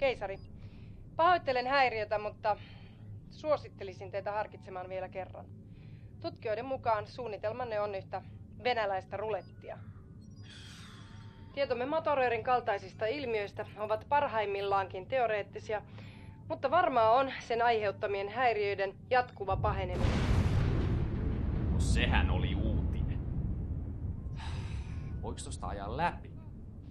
Keisari, pahoittelen häiriötä, mutta suosittelisin teitä harkitsemaan vielä kerran. Tutkijoiden mukaan suunnitelmanne on yhtä venäläistä rulettia. Tietomme Matoröörin kaltaisista ilmiöistä ovat parhaimmillaankin teoreettisia, mutta varmaa on sen aiheuttamien häiriöiden jatkuva paheneminen. No sehän oli uutinen. Voiko tosta ajaa läpi?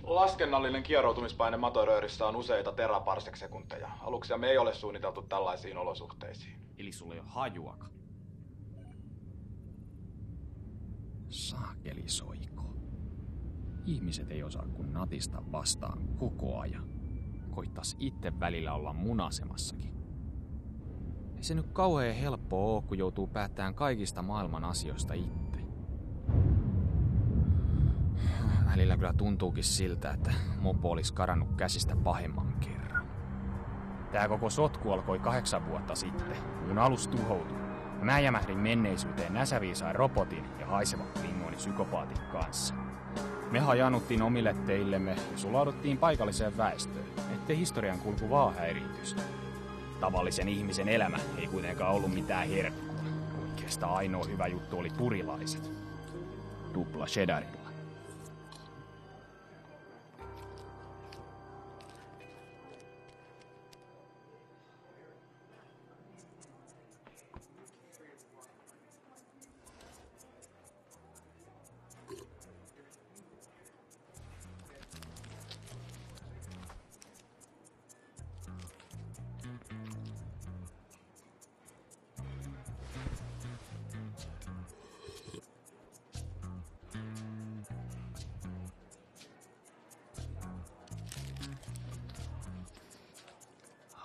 Laskennallinen kieroutumispaine Matoröörissä on useita teraparsec-sekunteja. Aluksiamme ei ole suunniteltu tällaisiin olosuhteisiin. Eli sulla ei ole hajuakaan. Saakeli soiko. Ihmiset ei osaa kun natista vastaan koko ajan. Koittais itse välillä olla munasemassakin. Ei se nyt kauhean helppoa oo, kun joutuu päättämään kaikista maailman asioista itse. Välillä kyllä tuntuukin siltä, että mopo olisi karannut käsistä pahemman kerran. Tää koko sotku alkoi 8 vuotta sitten. Mun alus tuhoutui. Mä jämähdin menneisyyteen näsäviisaan robotin ja haisevan klingooni-psykopaatin kanssa. Me hajannuttiin omille teillemme ja sulauduttiin paikalliseen väestöön, ettei historian kulku vaan häiriintyisi. Tavallisen ihmisen elämä ei kuitenkaan ollut mitään herkkua. Oikeastaan ainoa hyvä juttu oli purilaiset. Tupla cheddarilla.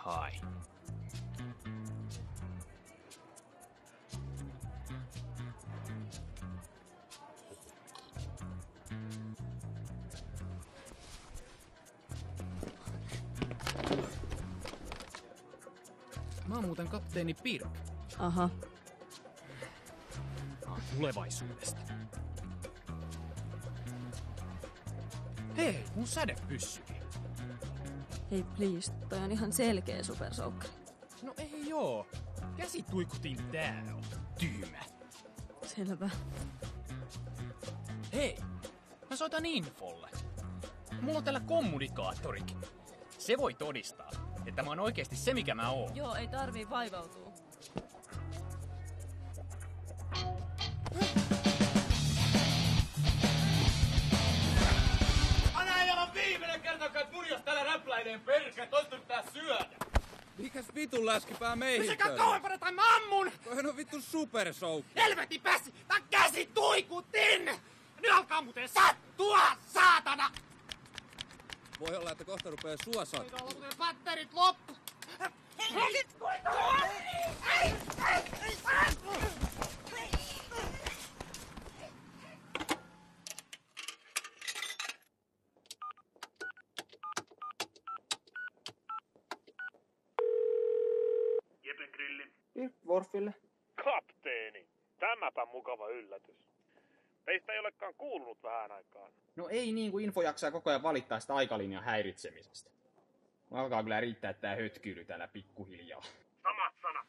Hai. Mä oon muuten kapteeni Pirk. Aha. Mä oon tulevaisuudesta. Hei, mun sädepyssykin. Hei please, toi on ihan selkeä supersoukkari. No ei joo. Käsituikutin tää on tyhmä. Selvä. Hei, mä soitan infolle. Mulla on täällä kommunikaattorikin. Se voi todistaa, että mä oon oikeesti se mikä mä oon. Joo, ei tarvii vaivautua. Anna ei olla viimeinen kerta, kun munjas täällä räpläineen perkele, toista pitää syödä. Mikäs vitun läskipää meihin? Pysykää kauempana tai mä ammun! Toihan on vittu supersoukki. Helvetin pääsi! Tää käsi tuikutin! Nyt alkaa muuten sattua, saatana! Voi olla, että kohta rupee sua sattua. Taitaa olla muuten batterit loppu! Jepen grilli. Worfille. Kapteeni, tämäpä mukava yllätys. Teistä ei olekaan kuulunut vähän aikaan. No ei niin kuin info jaksaa koko ajan valittaa sitä aikalinjan häiritsemisestä. Alkaa kyllä riittää tää hötkyily täällä pikkuhiljaa. Samat sanat.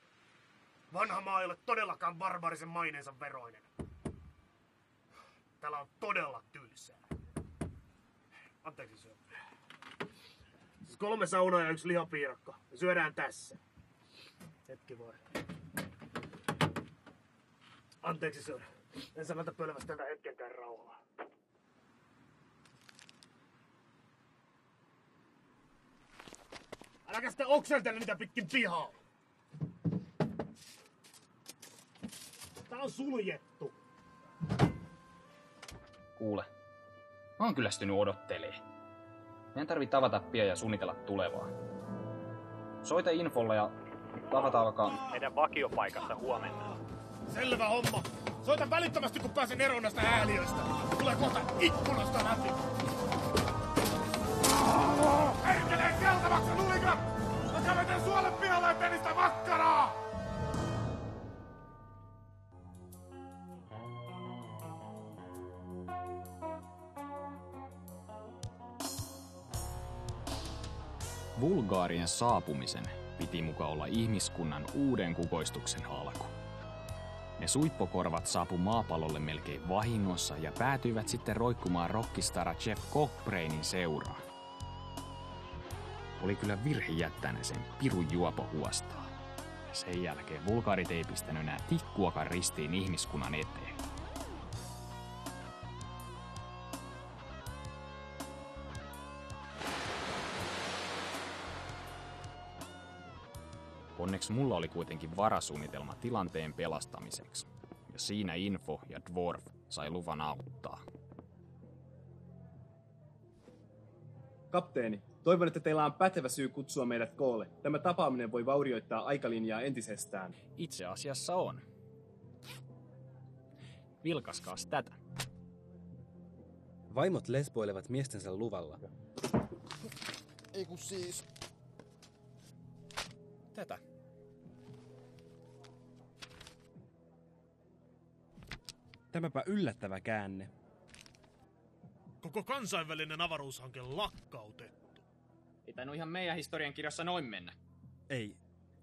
Vanha maa ei ole todellakaan barbaarisen maineensa veroinen. Täällä on todella tylsää. Anteeksi syö. Siis 3 saunaa ja 1 lihapiirakka. Me syödään tässä. Hetki voi. Anteeksi syö. En sanota pölvästellä hetkenkään rauhaa. Äläkä sitten okseltele niitä pitkin pihaa. Tää on suljettu. Kuule, mä oon kyllästynyt odottelee. Meidän tarvii tavata pian ja suunnitella tulevaa. Soita infolle ja tavataan vaikka meidän vakiopaikassa huomenna. Selvä homma. Soita välittömästi, kun pääsen eroon näistä ääliöistä. Tulee kohta ikkunasta läpi. Perkeleen keltavaksi, nulikat! Mä käveten suolle pihalle, ettei niistä makkaraa! Vulgaarien saapumisen piti muka olla ihmiskunnan uuden kukoistuksen alku. Ne suippokorvat saapu maapallolle melkein vahingossa ja päätyivät sitten roikkumaan rockistara Jeff Cockbrainin seuraan. Oli kyllä virhe jättää ne sen pirun juopo huostaa. Sen jälkeen vulgaarit ei pistänyt enää tikkuakaan ristiin ihmiskunnan eteen. Onneksi mulla oli kuitenkin varasuunnitelma tilanteen pelastamiseksi. Ja siinä Info ja Dwarf sai luvan auttaa. Kapteeni, toivon, että teillä on pätevä syy kutsua meidät koolle. Tämä tapaaminen voi vaurioittaa aikalinjaa entisestään. Itse asiassa on. Vilkaskaas tätä. Vaimot lesboilevat miestensä luvalla. Ei kun siis... Tätä. Tämäpä yllättävä käänne. Koko kansainvälinen avaruushanke lakkautettu. Ei tainnut ihan meidän historiankirjassa noin mennä. Ei.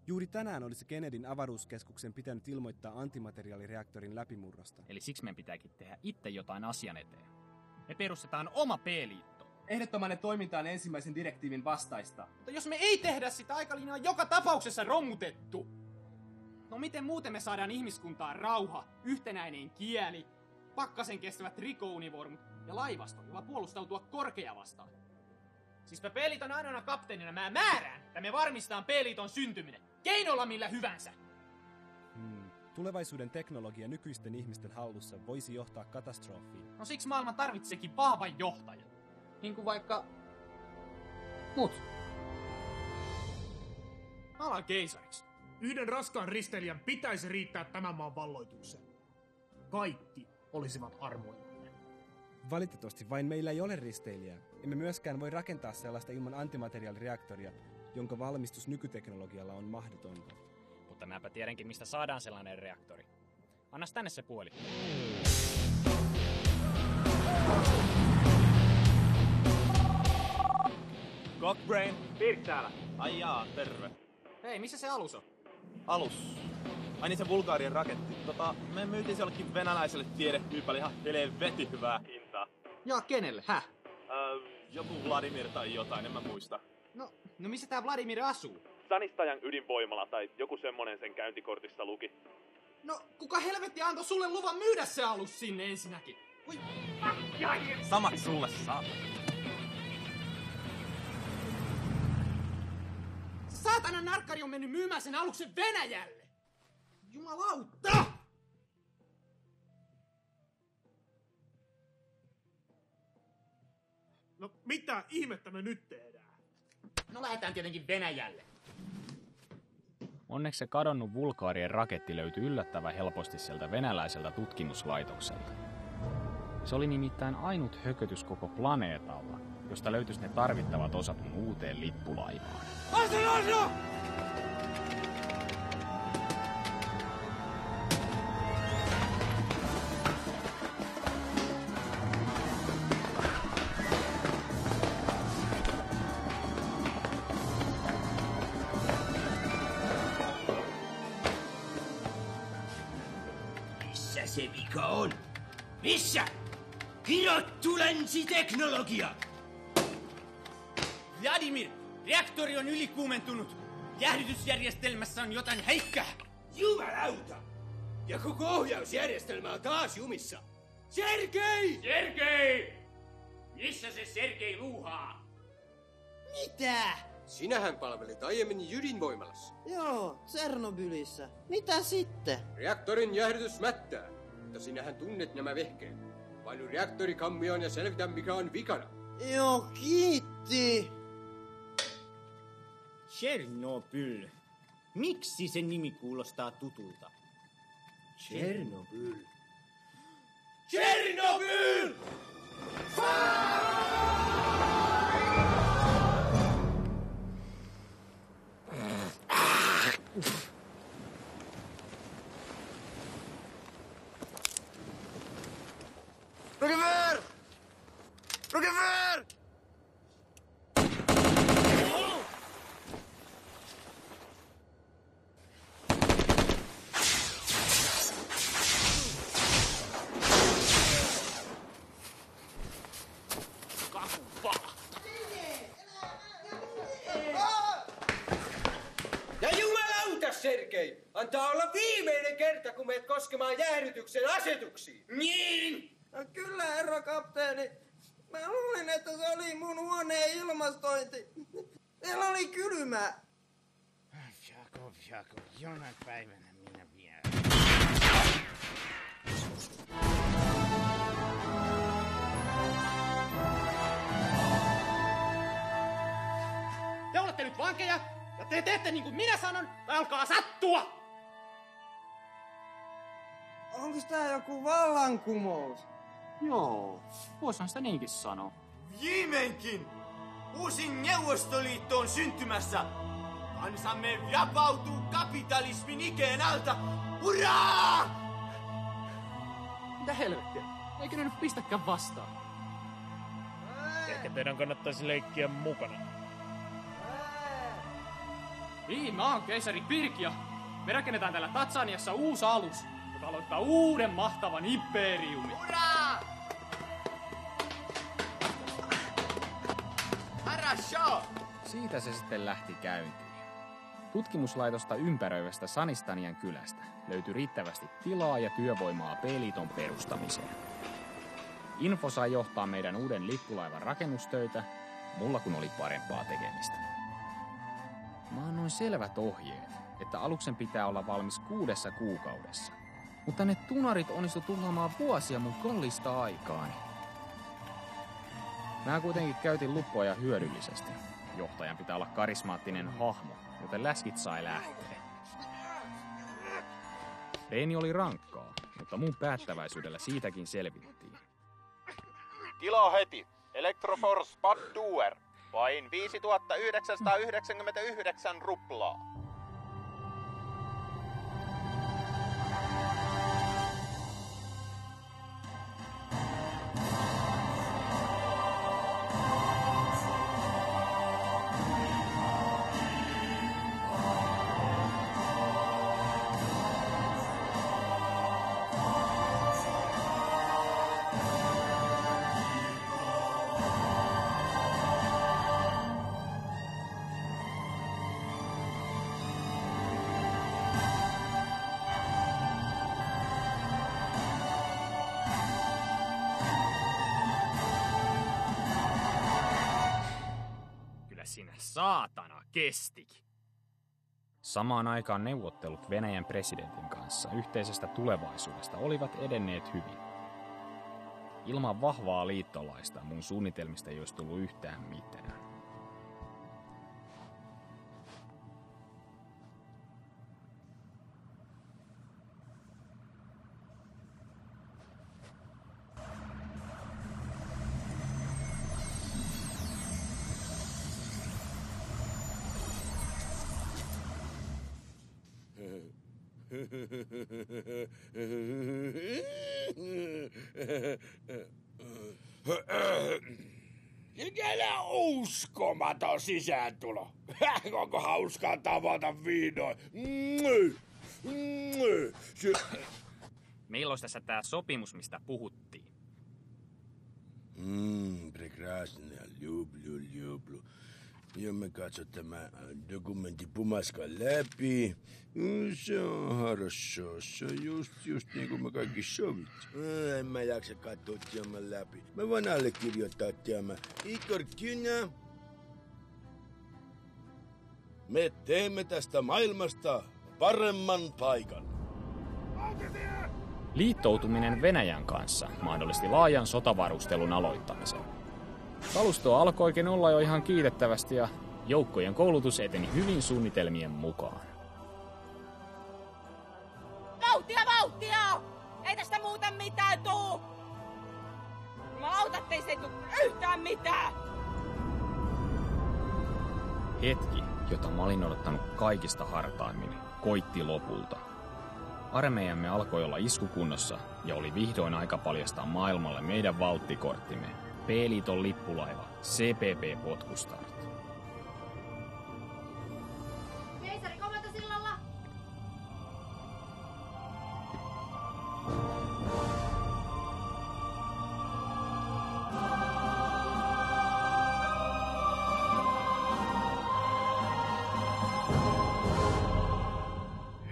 Juuri tänään olisi Kennedyn avaruuskeskuksen pitänyt ilmoittaa antimateriaalireaktorin läpimurrosta. Eli siksi meidän pitääkin tehdä itse jotain asian eteen. Me perustetaan oma P-liitto. Ehdottomanne toiminta on ensimmäisen direktiivin vastaista. Mutta jos me ei tehdä sitä, aikalinja on joka tapauksessa romutettu. No miten muuten me saadaan ihmiskuntaan rauha, yhtenäinen kieli, pakkasen kestävät trikounivormut ja laivasto, jolla puolustautua korkea vastaan? Siis mä P-liiton ainoana kapteenina mä määrään, että me varmistetaan P-liiton syntyminen. Keinolla millä hyvänsä. Tulevaisuuden teknologia nykyisten ihmisten hallussa voisi johtaa katastrofiin. No siksi maailma tarvitsekin vahvan johtajan. Niin kuin vaikka... mut. Mä alan keisariksi. Yhden raskaan risteilijän pitäisi riittää tämän maan valloitukseen. Kaikki olisivat armoillamme. Valitettavasti vain meillä ei ole risteilijää. Emme myöskään voi rakentaa sellaista ilman antimateriaalireaktoria, jonka valmistus nykyteknologialla on mahdotonta. Mutta mäpä tiedänkin, mistä saadaan sellainen reaktori. Annas tänne se puoli. Cockbrain. Pirk täällä. Ai jaa, terve. Hei, missä se alus on? Alus. Ai niin se Vulgaarien raketti. Me myytiin se jollekin venäläiselle tiedetyypälle ihan helvetin hyvää hintaa. Ja kenelle, häh? Joku Vladimir tai jotain, en mä muista. No missä tää Vladimir asuu? Sanistajan ydinvoimala tai joku semmonen sen käyntikortissa luki. No, kuka helvetti antoi sulle luvan myydä se alus sinne ensinnäkin? Ui. Samat sulle, saatana. Saatana narkkari on mennyt myymään sen aluksen Venäjälle! Jumalauta! No mitä ihmettä me nyt tehdään? No lähdetään tietenkin Venäjälle. Onneksi se kadonnut Vulgaarien raketti löytyi yllättävän helposti sieltä venäläiseltä tutkimuslaitokselta. Se oli nimittäin ainut hökötys koko planeetalla, josta löytyisi ne tarvittavat osat mun uuteen lippulaivaan. Asno! Missä se vika on? Missä? Kirottu länsiteknologia! Vladimir, reaktori on ylikuumentunut. Jäähdytysjärjestelmässä on jotain häikkää. Jumalauta! Ja koko ohjausjärjestelmä on taas jumissa. Sergei! Sergei! Missä se Sergei luuhaa? Mitä? Sinähän palvelit aiemmin ydinvoimalassa. Joo, Tsernobylissä. Mitä sitten? Reaktorin jäähdytys mättää, mutta sinähän tunnet nämä vehkeet. Painu reaktorikammioon ja selvitä mikä on vikana. Joo, kiitti. Chernobyl. Miksi se nimi kuulostaa tutulta? Chernobyl. Chernobyl! Rogever! Rogever! Antaa olla viimeinen kerta, kun meet koskemaan jäähdytyksen asetuksiin. Niin! No, kyllä, herra kapteeni. Mä luulin, että se oli mun huoneen ilmastointi. Siellä oli kylmää. Jakov, jonain päivänä minä vielä. Te olette nyt vankeja, ja te teette niin kuin minä sanon, tai alkaa sattua! Onko tää joku vallankumous? Joo, voisihan sitä niinkin sanoa. Viimeinkin! Uusi Neuvostoliitto on syntymässä! Kansamme vapautuu kapitalismin ikeen alta! Hurraa! Mitä helvettiä? Eikö ne nyt pistäkään vastaan? Ehkä teidän kannattaisi leikkiä mukana. Niin, mä oon keisari Pirkia. Me rakennetaan täällä Tatsaniassa uusi alus, joka aloittaa uuden mahtavan imperiumin. Hurraa! Harasho! Siitä se sitten lähti käyntiin. Tutkimuslaitosta ympäröivästä Sanistanian kylästä löytyi riittävästi tilaa ja työvoimaa P-liiton perustamiseen. Info sai johtaa meidän uuden lippulaivan rakennustöitä, mulla kun oli parempaa tekemistä. Mä annoin selvät ohjeet, että aluksen pitää olla valmis 6 kuukaudessa. Mutta ne tunarit onnistu tuhlaamaan vuosia mun kallista aikaani. Mä kuitenkin käytin luppoja hyödyllisesti. Johtajan pitää olla karismaattinen hahmo, joten läskit sai lähteä. Reeni oli rankkaa, mutta mun päättäväisyydellä siitäkin selvittiin. Tilaa heti. Electroforce Bad Duer. Vain 5999 ruplaa. Sinä saatana kestikin. Samaan aikaan neuvottelut Venäjän presidentin kanssa yhteisestä tulevaisuudesta olivat edenneet hyvin. Ilman vahvaa liittolaista mun suunnitelmista ei olisi tullut yhtään mitään. Mikä uskomaton sisääntulo. Onko hauskaa tavata vihdoin? Milloin tässä tää sopimus, mistä puhuttiin? Прекрасно, люблю. Ja me katso tämä dokumentti pumaskan läpi. Se on хорошо. Se on just niin kuin me kaikki sovittiin. En mä jaksa katsoa tämän läpi. Mä voin allekirjoittaa tämän. Igor Kynä. Me teemme tästä maailmasta paremman paikan. Liittoutuminen Venäjän kanssa mahdollisti laajan sotavarustelun aloittamisen. Kalustoa alkoikin olla jo ihan kiitettävästi ja joukkojen koulutus eteni hyvin suunnitelmien mukaan. Vauhtia! Ei tästä muuten mitään tuu! Mä autat, ei se tuu yhtään mitään! Hetki, jota mä olin odottanut kaikista hartaimmin, koitti lopulta. Armeijamme alkoi olla iskukunnossa ja oli vihdoin aika paljastaa maailmalle meidän valttikorttimme. P-liiton lippulaiva CPP Potkustart. Keisari komentosillalla!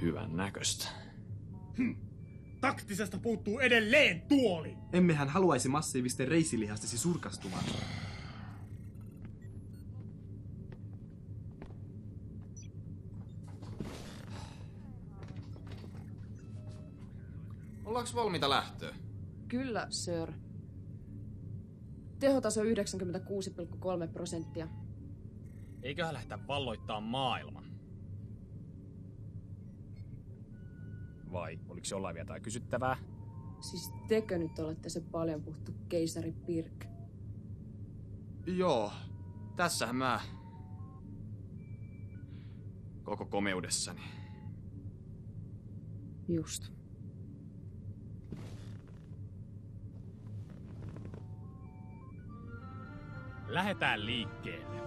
Hyvän näköistä. Taktisesta puuttuu edelleen tuoli. Emmehän haluaisi massiivisten reisilihastesi surkastumaan. Ollaanko valmiita lähtöä? Kyllä, sir. Tehotaso 96,3%. Eiköhän lähteä valloittaa maailman. Vai oliko jollain vielä jotain kysyttävää? Siis tekö nyt olette se paljon puhuttu keisari Pirk? Joo, tässähän mä koko komeudessani. Just. Lähdetään liikkeelle.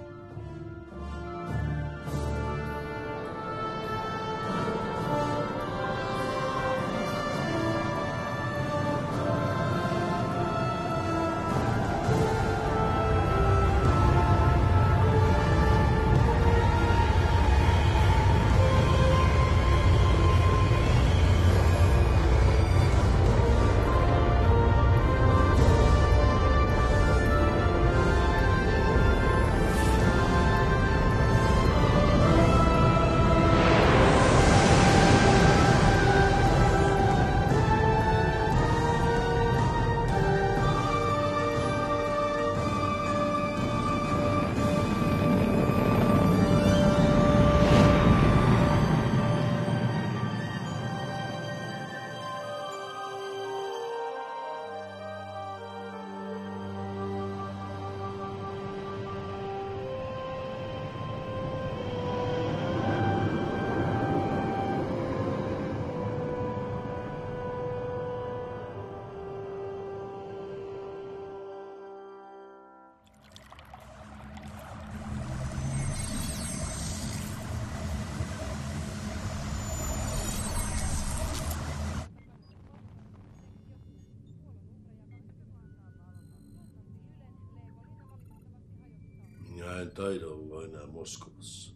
Minä en taida olla enää Moskovassa.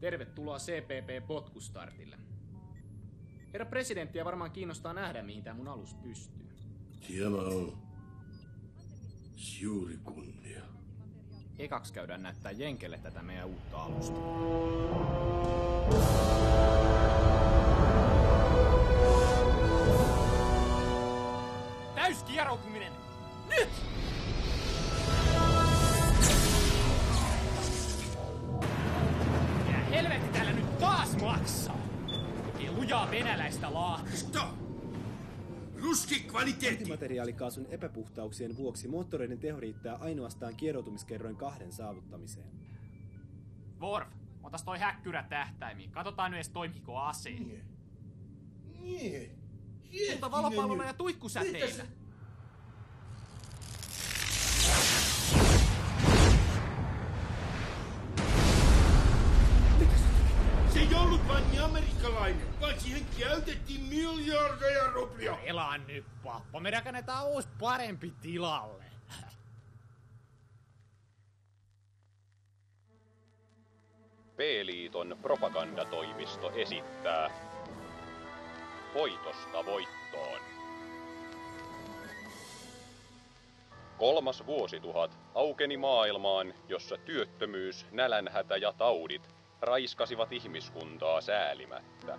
Tervetuloa CPP-potkustartille. Herra presidenttiä varmaan kiinnostaa nähdä, mihin tämä mun alus pystyy. Tämä on suuri kunnia. Ekaksi käydään näyttää Jenkelle tätä meidän uutta alusta. Täyskieroutuminen! Nyt! Ja helvetti täällä nyt taas maksaa! Ei lujaa venäläistä laahtua. Ruski kvaliteetti! Antimateriaalikaasun epäpuhtauksien vuoksi moottoreiden teho riittää ainoastaan kieroutumiskerroin 2 saavuttamiseen. Worf, otas toi häkkyrä tähtäimiin. Katsotaan nyt edes toimiiko ase. Mutta valopallolla ja tuikkusäteillä. Se ei ollut vain amerikkalainen, vaan siihen käytettiin miljardeja ruplia. Elaa nyt, pappa. Me rakennetaan uusi parempi tilalle. P-liiton propagandatoimisto esittää Voitosta voittoon. 3. vuosituhat aukeni maailmaan, jossa työttömyys, nälänhätä ja taudit raiskasivat ihmiskuntaa säälimättä.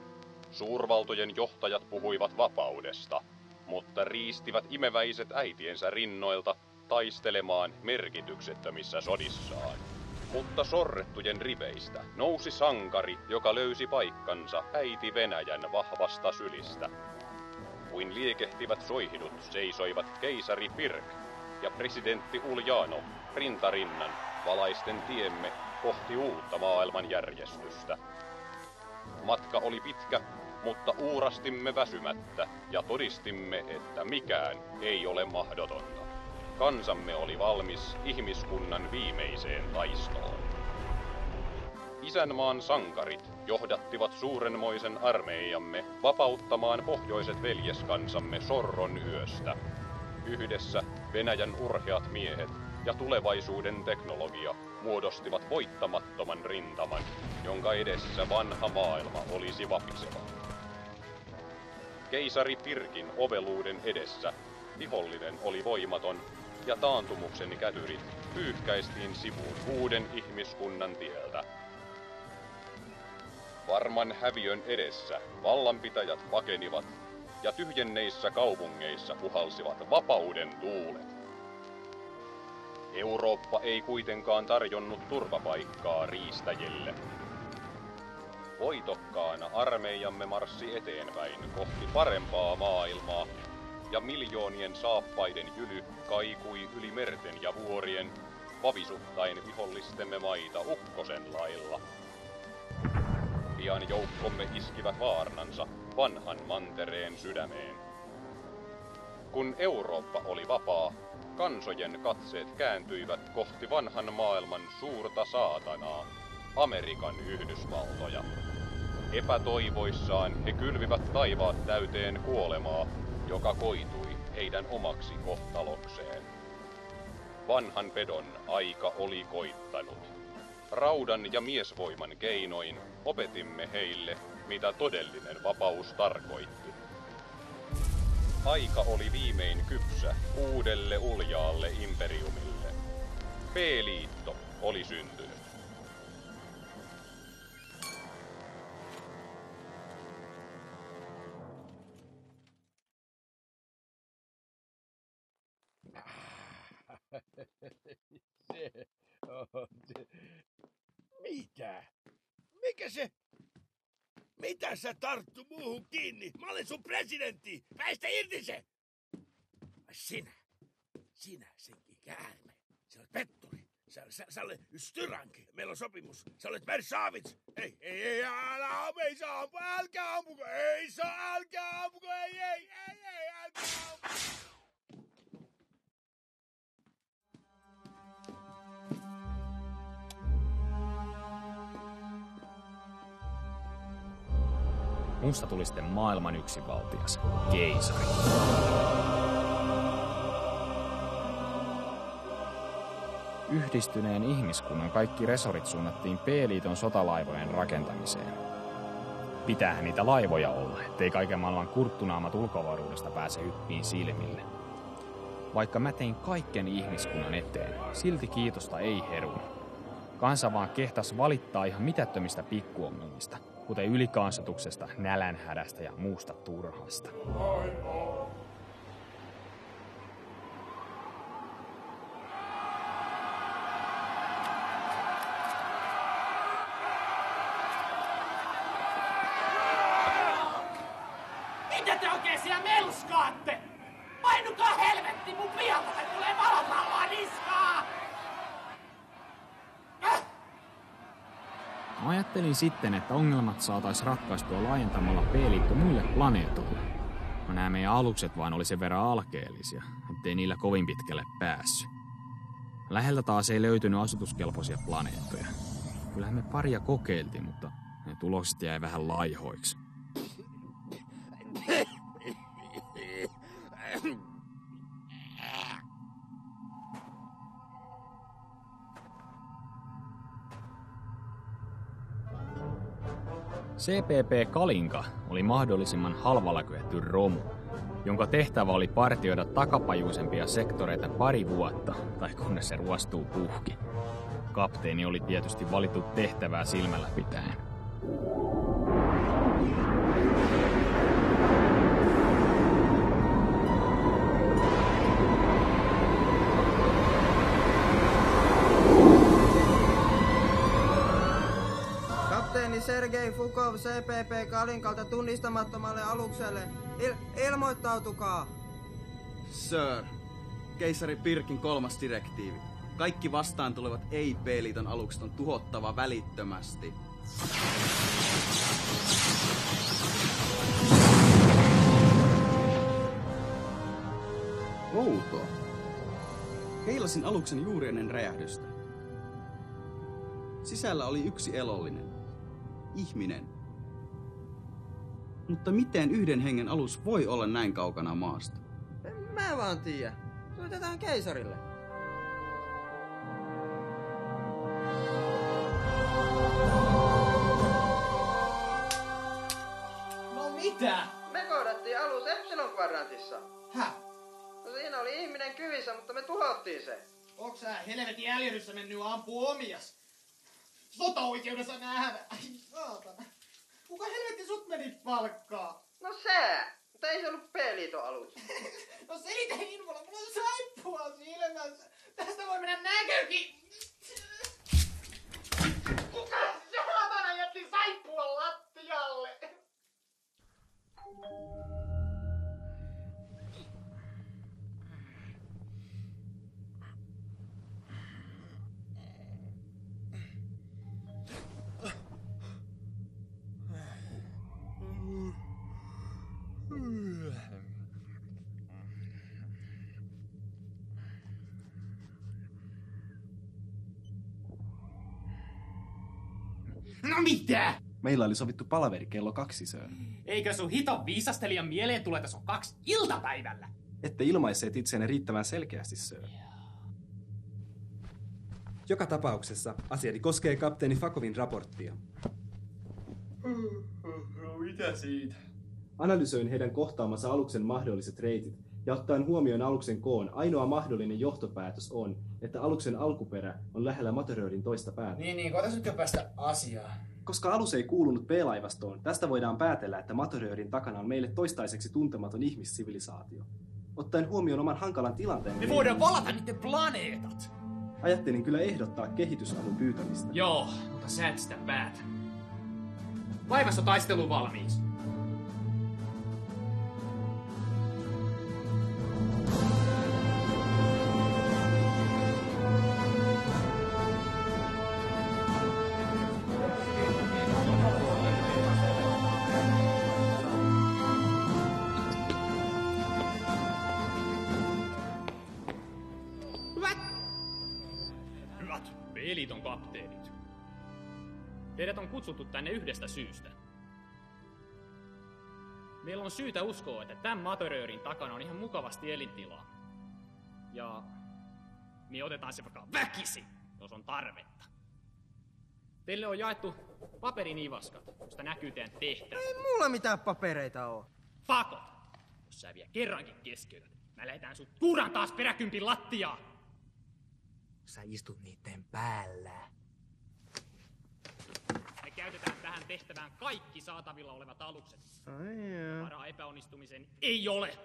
Suurvaltojen johtajat puhuivat vapaudesta, mutta riistivät imeväiset äitiensä rinnoilta taistelemaan merkityksettömissä sodissaan. Mutta sorrettujen riveistä nousi sankari, joka löysi paikkansa äiti Venäjän vahvasta sylistä. Kuin liekehtivät soihidut seisoivat keisari Pirk ja presidentti Uljanov rintarinnan valaisten tiemme kohti uutta maailmanjärjestystä. Matka oli pitkä, mutta uurastimme väsymättä ja todistimme, että mikään ei ole mahdotonta. Kansamme oli valmis ihmiskunnan viimeiseen taistoon. Isänmaan sankarit johdattivat suurenmoisen armeijamme vapauttamaan pohjoiset veljeskansamme sorron yöstä. Yhdessä Venäjän urheat miehet ja tulevaisuuden teknologia muodostivat voittamattoman rintaman, jonka edessä vanha maailma olisi vapiseva. Keisari Pirkin oveluuden edessä vihollinen oli voimaton ja taantumuksen kätyrit pyyhkäistiin sivuun uuden ihmiskunnan tieltä. Varman häviön edessä vallanpitäjät pakenivat ja tyhjenneissä kaupungeissa puhalsivat vapauden tuulet. Eurooppa ei kuitenkaan tarjonnut turvapaikkaa riistäjille. Voitokkaana armeijamme marssi eteenpäin kohti parempaa maailmaa, ja miljoonien saappaiden jyly kaikui yli merten ja vuorien, vavisuttaen vihollistemme maita ukkosen lailla. Pian joukkomme iskivät vaarnansa vanhan mantereen sydämeen. Kun Eurooppa oli vapaa, kansojen katseet kääntyivät kohti vanhan maailman suurta saatanaa, Amerikan Yhdysvaltoja. Epätoivoissaan he kylvivät taivaat täyteen kuolemaa, joka koitui heidän omaksi kohtalokseen. Vanhan pedon aika oli koittanut. Raudan ja miesvoiman keinoin opetimme heille, mitä todellinen vapaus tarkoitti. Aika oli viimein kypsä uudelle uljaalle imperiumille. P-liitto oli syntynyt. Mitä? Mikä se? Mitä sä tarttu muuhun kiinni? Mä olen sun presidentti! Väistä irti se! Sinä senkin käärme. Sä olet petturi. Sä olet styranki. Meillä on sopimus. Sä olet Versavits. Ei, älkää ampuko. Älkää ampuko. Ei, älkää ampuko. Musta tuli sitten maailman yksivaltias, keisari. Yhdistyneen ihmiskunnan kaikki resorit suunnattiin P-liiton sotalaivojen rakentamiseen. Pitäähän niitä laivoja olla, ettei kaiken maailman kurttunaamat ulkoavaruudesta pääse hyppiin silmille. Vaikka mä tein kaiken ihmiskunnan eteen, silti kiitosta ei herunut. Kansa vaan kehtas valittaa ihan mitättömistä pikkuongelmista, kuten ylikansotuksesta, nälänhädästä ja muusta turhasta. Mitä te oikein siellä melskaatte? Painukaa helvetti mun pihalta, tai tulee valonlaulaa niskaa! Mä ajattelin sitten, että ongelmat saatais ratkaistua laajentamalla P-liitto muille planeetoille. No nämä meidän alukset vaan oli sen verran alkeellisia, ettei niillä kovin pitkälle päässyt. Läheltä taas ei löytynyt asutuskelpoisia planeettoja. Kyllähän me paria kokeiltiin, mutta ne tulokset jäi vähän laihoiksi. CPP Kalinka oli mahdollisimman halvalla kyetty romu, jonka tehtävä oli partioida takapajuisempia sektoreita pari vuotta, tai kunnes se ruostuu puhki. Kapteeni oli tietysti valittu tehtävää silmällä pitäen. Kapteeni Sergei Fukov CPP Kalinkalta tunnistamattomalle alukselle. Ilmoittautukaa! Sir, keisari Pirkin 3. direktiivi. Kaikki vastaan tulevat ei-P-liiton alukset on tuhottava välittömästi. Outoa. Heilasin aluksen juuri ennen räjähdystä. Sisällä oli yksi elollinen. Ihminen. Mutta miten yhden hengen alus voi olla näin kaukana maasta? Mä vaan tiedä. Soitetaan keisarille. Mitä? Me koodattiin alus Epsilon-kvadrantissa. Häh? No siinä oli ihminen kyvissä, mutta me tuhottiin se. Onks sä helvetin äljyryssä mennyt ampuu omias? Sota-oikeudessa nähdä. Ai saatana. Kuka helvetti sut meni palkkaa? No sä! Mutta ei se ollut P-liiton alus. No selitä Hinvola, mulla on saippua silmässä. Tästä voi mennä näkökin. Kuka saatana jätti saippua lattialle? No mitä? Meillä oli sovittu palaveri kello 2, sir. Eikö sun hiton viisastelijan mieleen tule, että se on 2 iltapäivällä? Ette ilmaisseet itseänne riittävän selkeästi, sir. Joka tapauksessa asiani koskee kapteeni Fakovin raporttia. No mitä siitä? Analysoin heidän kohtaamansa aluksen mahdolliset reitit, ja ottaen huomioon aluksen koon, ainoa mahdollinen johtopäätös on, että aluksen alkuperä on lähellä Materörin toista päätä. Niin, koetas nyt päästä asiaan. Koska alus ei kuulunut P-laivastoon, tästä voidaan päätellä, että Materörin takana on meille toistaiseksi tuntematon ihmissivilisaatio. Ottaen huomioon oman hankalan tilanteen... Me voidaan valata niiden planeetat! Ajattelin kyllä ehdottaa kehitysavun pyytämistä. Joo, mutta sä et sitä päätä. Laivassa taistelu valmiiksi. P-liiton kapteenit. Teidät on kutsuttu tänne yhdestä syystä. Meillä on syytä uskoa, että tämän Materörin takana on ihan mukavasti elintilaa. Ja me otetaan se vaikka väkisin, jos on tarvetta. Teille on jaettu paperinivaskat, josta näkyy teidän tehtävä. Ei mulla mitään papereita oo. Fakot! Jos sä vielä kerrankin keskeytät, mä lähetään sut kuuran taas peräkympin lattiaan! Sä istut niitten päällä. Me käytetään tähän tehtävään kaikki saatavilla olevat alukset. Varaa epäonnistumisen ei ole.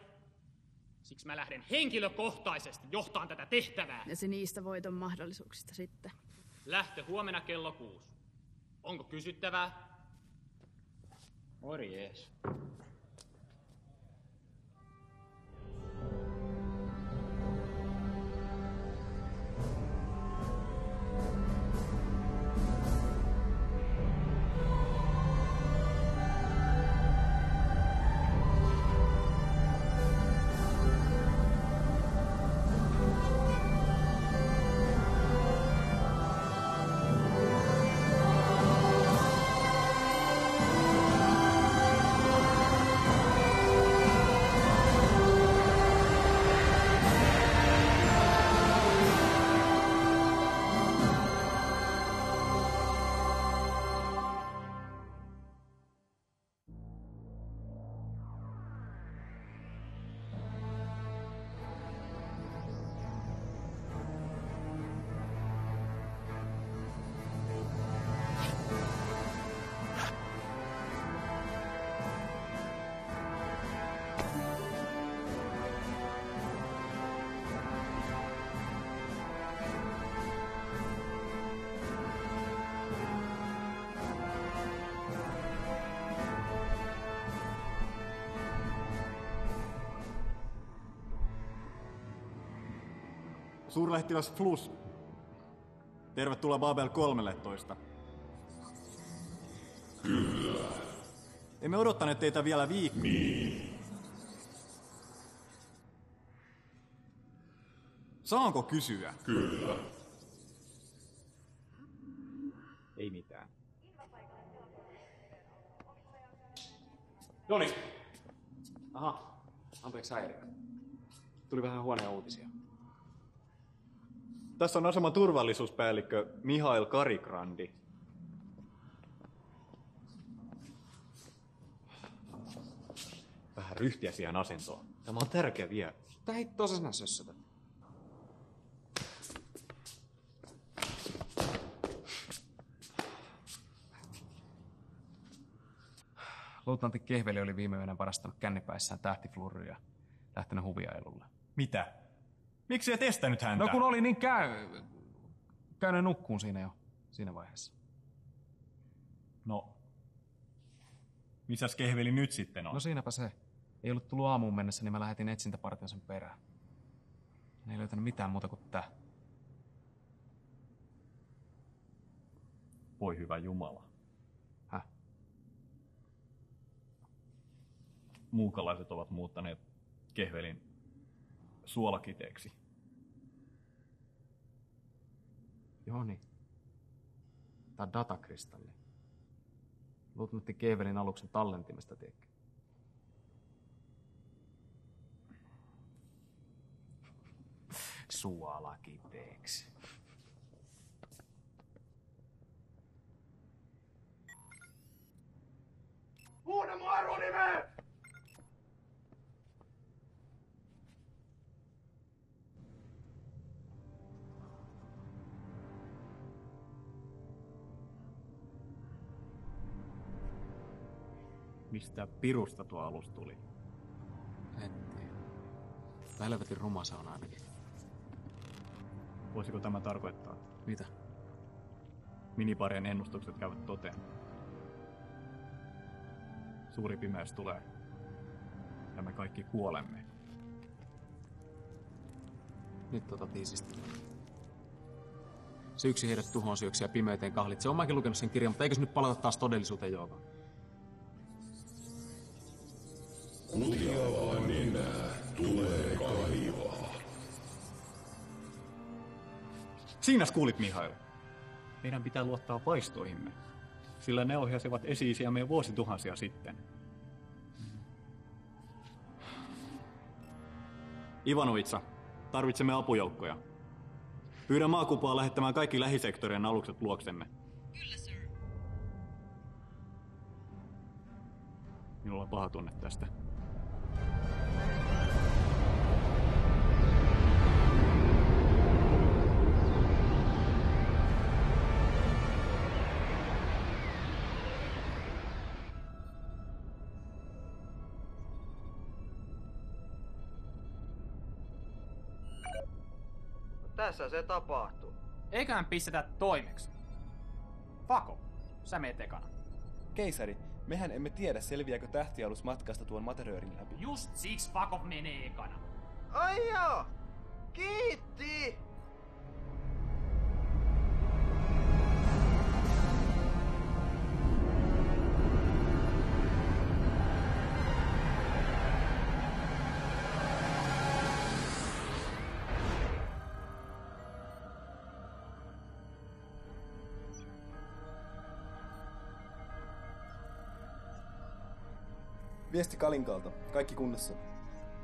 Siksi mä lähden henkilökohtaisesti johtaan tätä tehtävää. Ja se niistä voiton mahdollisuuksista sitten. Lähtö huomenna kello 6. Onko kysyttävää? Morjes. Suurlähettiläs Flus. Tervetuloa Babel 13. Kyllä. Emme odottaneet teitä vielä viikkoa. Niin. Saanko kysyä? Kyllä. Ei mitään. Noniin. Aha, anteeksi häiriö. Tuli vähän huoneen uutisia. Tässä on aseman turvallisuuspäällikkö Mihail Karikrandi. ryhtiä siihen asentoon. Tämä on tärkeä vieras. Tää hittoa sä sinä sössötät. Luutnantti Kehveli oli viime yönä varastanut kännipäissään tähtiflurria ja lähtenyt huviailulle. Mitä? Miksi et estänyt häntä? No kun oli niin käynyt nukkuun siinä vaiheessa. No, missäs Kehveli nyt sitten on? No siinäpä se. Ei ollut tullut aamuun mennessä, niin mä lähetin etsintäpartion sen perään. Ne ei löytänyt mitään muuta kuin tää. Voi hyvä Jumala. Häh? Muukalaiset ovat muuttaneet Kehvelin suolakiteeksi. Joo niin. Tää on datakristalli. Luutnantti Kehvelin aluksen tallentimesta, tiedätkö? Suolakiteeksi. Huuda mun arvonimeä! Mistä pirusta tuo alus tuli? En tiedä. Helvetin ruma se on ainakin. Voisiko tämä tarkoittaa? Mitä? Miniparien ennustukset käyvät toteen. Suuri pimeys tulee. Ja me kaikki kuolemme. Nyt tiisistä. Se yksi heidät tuhon syöksi ja pimeyteen kahlit. Se on mäkin lukenut sen kirjan, mutta eikö se nyt palata taas todellisuuteen, Jouko? Kutiavaa nenää tulee kaivaa. Siinäs kuulit, Mihail. Meidän pitää luottaa vaistoihimme, sillä ne ohjasivat esi-isiämme vuosituhansia sitten. Ivanovitsa, tarvitsemme apujoukkoja. Pyydän maakupaa lähettämään kaikki lähisektorien alukset luoksemme. Kyllä, sir. Minulla on paha tunne tästä. Tässä se tapahtuu. Eiköhän pistetä toimeksi. Fako, sä meet ekana. Keisari, mehän emme tiedä, selviääkö tähtialus matkasta tuon Materöörin läpi. Just siksi Fakov menee ekana. Ai joo! Kiitti! Viesti Kalinkalta. Kaikki kunnossa.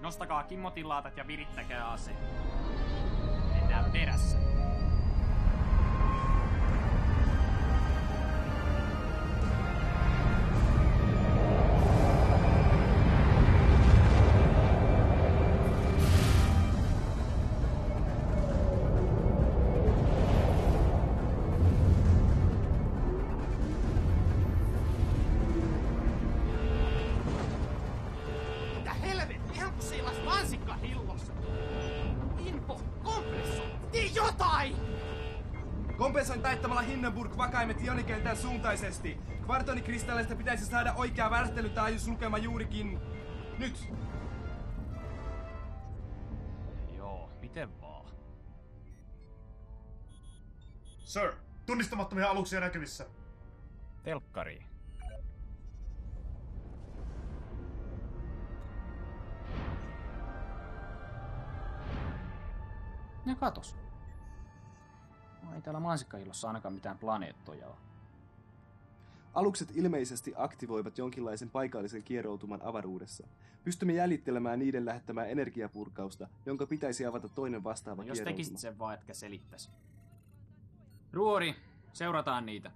Nostakaa kimmotilaatat ja virittäkää aseen. Mennään perässä. Kompensoin taittamalla Hindenburg-vakaimet ionikentän suuntaisesti. Kvartonikristalleista pitäisi saada oikea värähtelytaajuuslukema juurikin nyt. Joo, miten vaan. Sir, tunnistamattomia aluksia näkyvissä. Telkkariin. Ja katos. No, ei täällä mansikkahilossa ainakaan mitään planeettoja ole. Alukset ilmeisesti aktivoivat jonkinlaisen paikallisen kieroutuman avaruudessa. Pystymme jäljittelemään niiden lähettämää energiapurkausta, jonka pitäisi avata toinen vastaava jos kieroutuma. tekisit sen vaan, etkä selittäisi. Ruori, seurataan niitä.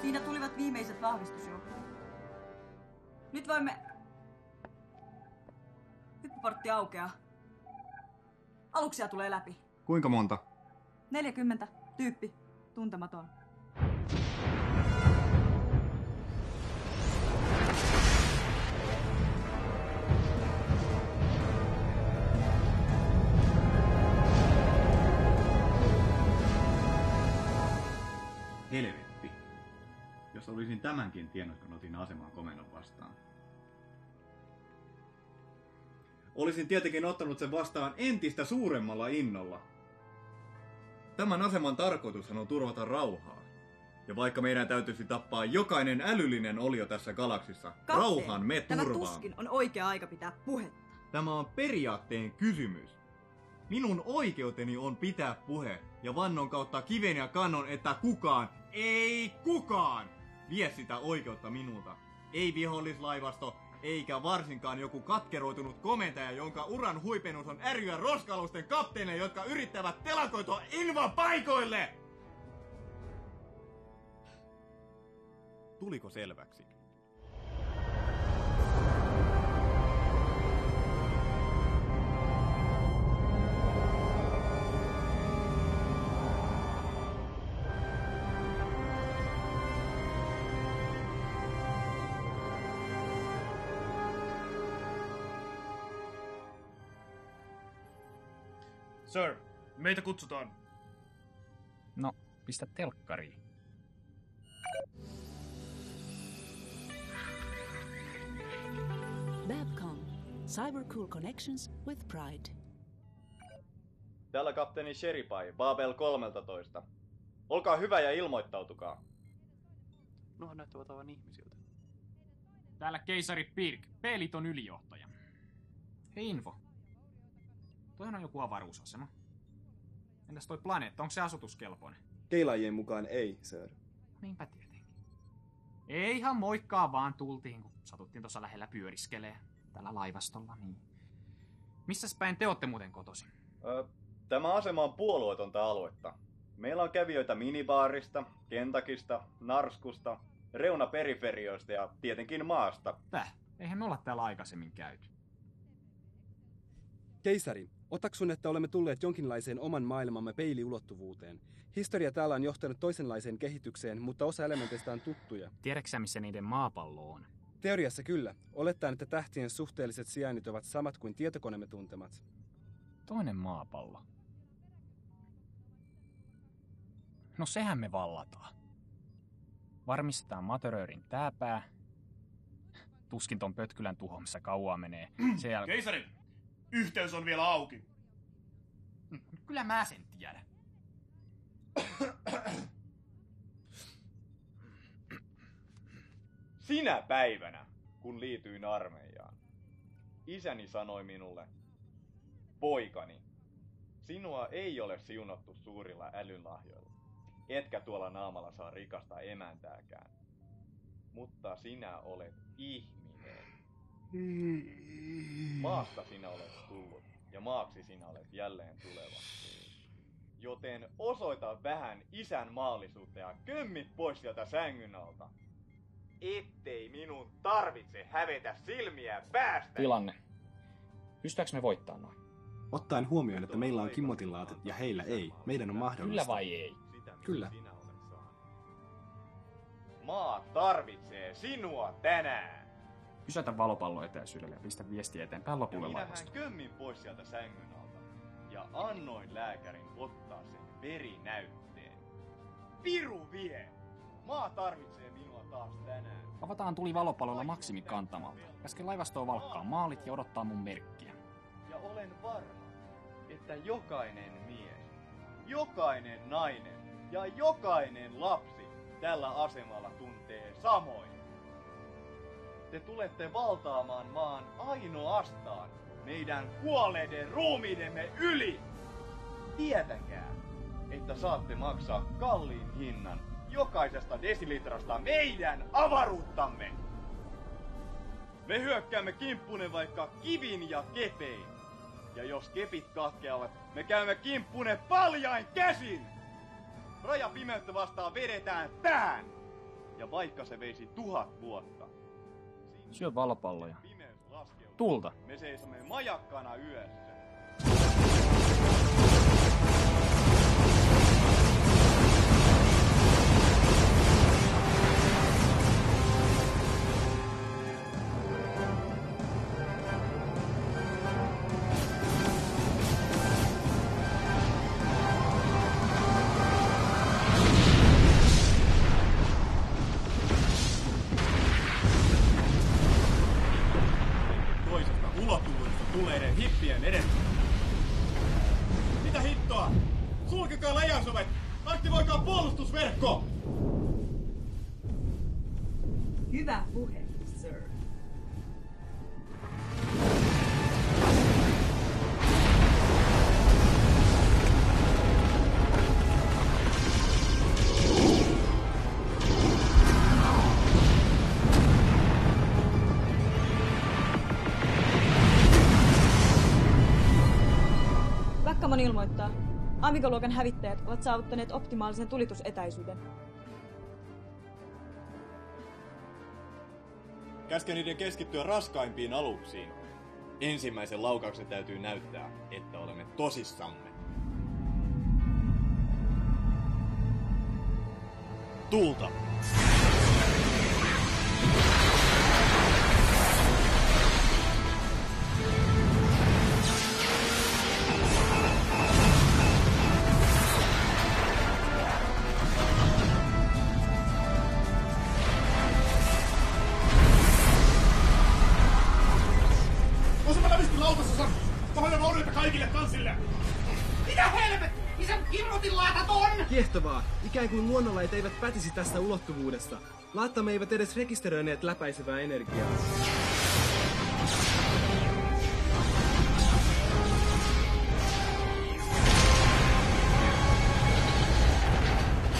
Siinä tulivat viimeiset vahvistusjoukot. Nyt voimme... Hyppyportti aukeaa. Aluksia tulee läpi. Kuinka monta? 40. Tyyppi. Tuntematon. Helvetti. Jos olisin tämänkin tiennyt, kun otin aseman komennon vastaan. Olisin tietenkin ottanut sen vastaan entistä suuremmalla innolla. Tämän aseman tarkoitushan on turvata rauhaa. Ja vaikka meidän täytyisi tappaa jokainen älyllinen olio tässä galaksissa, rauhan me turvaamme. Tämä tuskin on oikea aika pitää puhetta. Tämä on periaatteen kysymys. Minun oikeuteni on pitää puhe, ja vannon kautta kiven ja kannon, että kukaan, ei kukaan, vie sitä oikeutta minulta. Ei vihollislaivasto, eikä varsinkaan joku katkeroitunut komentaja, jonka uran huipennus on ärjyä roskalusten kapteeneja, jotka yrittävät telakoitua invapaikoille! Tuliko selväksi? Sir, meitä kutsutaan. No, pistä telkkariin. Babcom. Cybercool connections with pride. Täällä kapteeni Sheripai, Babel 13. Olkaa hyvä ja ilmoittautukaa. Nuohan näyttävät aivan ihmisiltä. Täällä keisari Pirk, P-liiton ylijohtaja. Hei Info. Toihan on joku avaruusasema. Entäs toi planeetta, onko se asutuskelpoinen? Keilajien mukaan ei, sir. Niinpä tietenkin. Eihan moikkaa vaan tultiin, kun satuttiin tuossa lähellä pyöriskelee. Tällä laivastolla, niin. Missäs päin te ootte muuten kotoisin? Tämä asema on puolueetonta aluetta. Meillä on kävijöitä minibaarista, Kentakista, Narskusta, reunaperiferioista ja tietenkin maasta. Eihän me olla täällä aikaisemmin käyty. Keisari, otaksun, että olemme tulleet jonkinlaiseen oman maailmamme peiliulottuvuuteen. Historia täällä on johtanut toisenlaiseen kehitykseen, mutta osa elementeistä on tuttuja. Tiedätkö missä niiden maapallo on? Teoriassa kyllä. Olettaen, että tähtien suhteelliset sijainnit ovat samat kuin tietokoneemme tuntemat. Toinen maapallo. No sehän me vallataan. Varmistetaan Matöröörin tääpää. Tuskin ton pötkylän tuhoamassa kauaa menee. Keisari! Yhteys on vielä auki. Kyllä mä sen tiedän. Sinä päivänä, kun liityin armeijaan, isäni sanoi minulle, poikani, sinua ei ole siunattu suurilla älynlahjoilla, etkä tuolla naamalla saa rikasta emäntääkään, mutta sinä olet ihminen. Maasta sinä olet tullut ja maaksi sinä olet jälleen tuleva. Joten osoita vähän isän maallisuutta ja kömmit pois sieltä sängyn alta. Ettei minun tarvitse hävetä silmiä päästä. Tilanne. Pystytäänkö me voittaa noin? Ottaen huomioon, että meillä on kimmotilaatit ja heillä ei, meidän on mahdollista. Kyllä vai ei? Kyllä. Maa tarvitsee sinua tänään. Pysäytä valopallo etäisyydelle ja pistä viestiä eteenpäin lopulle laivastoon. Minähän kömmin pois sieltä sängyn alta ja annoin lääkärin ottaa sen verinäytteen. Piru vie! Maa tarvitsee minua taas tänään. Avataan tuli valopallolla maksimikantamalta. Käsken laivastoon valkkaa maalit ja odottaa mun merkkiä. Ja olen varma, että jokainen mies, jokainen nainen ja jokainen lapsi tällä asemalla tuntee samoin. Te tulette valtaamaan maan ainoastaan meidän kuolleiden ruumiidemme yli. Tietäkää, että saatte maksaa kalliin hinnan jokaisesta desilitrasta meidän avaruuttamme. Me hyökkäämme kimppunen vaikka kivin ja kepein. Ja jos kepit katkeavat, me käymme kimppunen paljain käsin. Rajapimeyttä vastaan vedetään tähän. Ja vaikka se veisi 1000 vuotta. Syö valopalloja. Pimeys laskeutuu. Tulta. Me seisomme majakkana yössä. Tulleiden hippien edessä. Mitä hittoa? Sulkekaa läjänsovet! Aktivoikaa puolustusverkko! Hyvä puhe, sir. Backamon ilmoittaa. Amiga-luokan hävittäjät ovat saavuttaneet optimaalisen tulitusetäisyyden. Käske niiden keskittyä raskaimpiin aluksiin. Ensimmäisen laukauksen täytyy näyttää, että olemme tosissamme. Tulta! Osuma lävisti lautasessa! Kohoja vaurioita kaikille kansille! Mitä helvetti? Isän himmotin laatat on! Kiehtovaa! Ikään kuin luonnonlait eivät pätisi tästä ulottuvuudesta. Laattamme eivät edes rekisteröineet läpäisevää energiaa.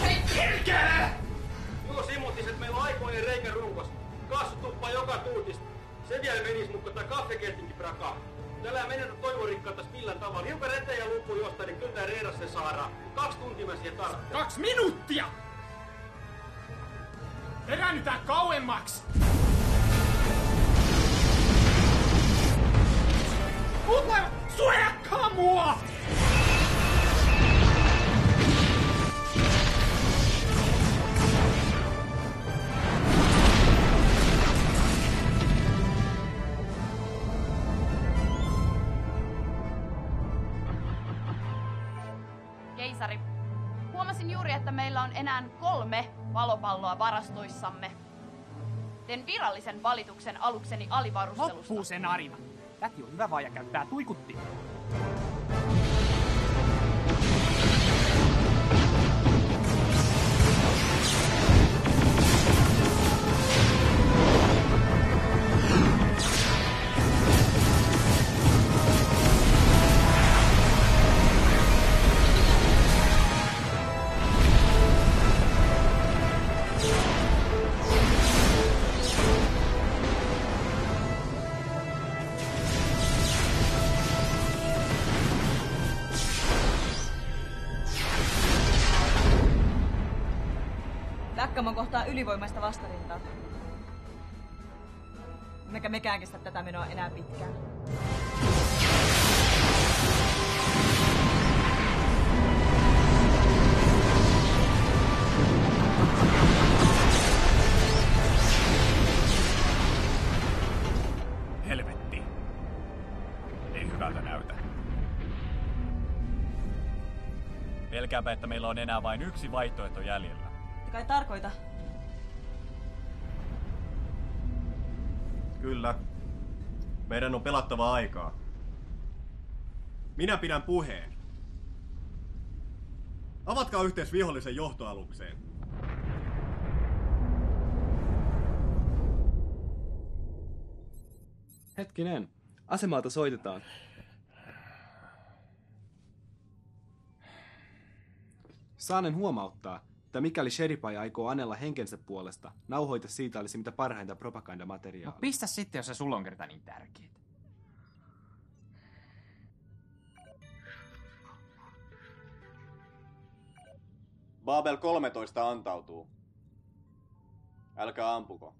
Hei, kirkele! Nuo simuttiset meillä on aikoinen reikä runkosta. Kassu tuppaa joka tuutista. Se vielä menis mukka tää kaffekettinkin prakaa. Tällä ei menetä toivorikkaalta millään tavalla. Hiukan reteen ja lupu jostain, niin kyllä tää reidas se saadaan. 2 tuntia mä siihen tarvitsen. 2 minuuttia! Eräännytään kauemmaksi! Muut laivat, suojakkaa mua! Keisari, huomasin juuri, että meillä on enää 3 valopalloa varastoissamme. Teen virallisen valituksen alukseni alivarustelusta. Loppuu se narina. Täti on hyvä vaaja käyttää tuikuttia. Backamon kohtaa ylivoimaista vastarintaa. Emmekä mekään kestä tätä menoa enää pitkään. Helvetti. Ei hyvältä näytä. Pelkääpä, että meillä on enää vain yksi vaihtoehto jäljellä. Kai tarkoita. Kyllä. Meidän on pelattava aikaa. Minä pidän puheen. Avatkaa yhteys vihollisen johtoalukseen. Hetkinen. Asemalta soitetaan. Saanen huomauttaa, että mikäli Sheripai aikoo anella henkensä puolesta, nauhoita siitä olisi mitä parhainta propagandamateriaalia. No pistä sitten, jos se sulla on kerta niin tärkeää. Babel 13 antautuu. Älkää ampuko.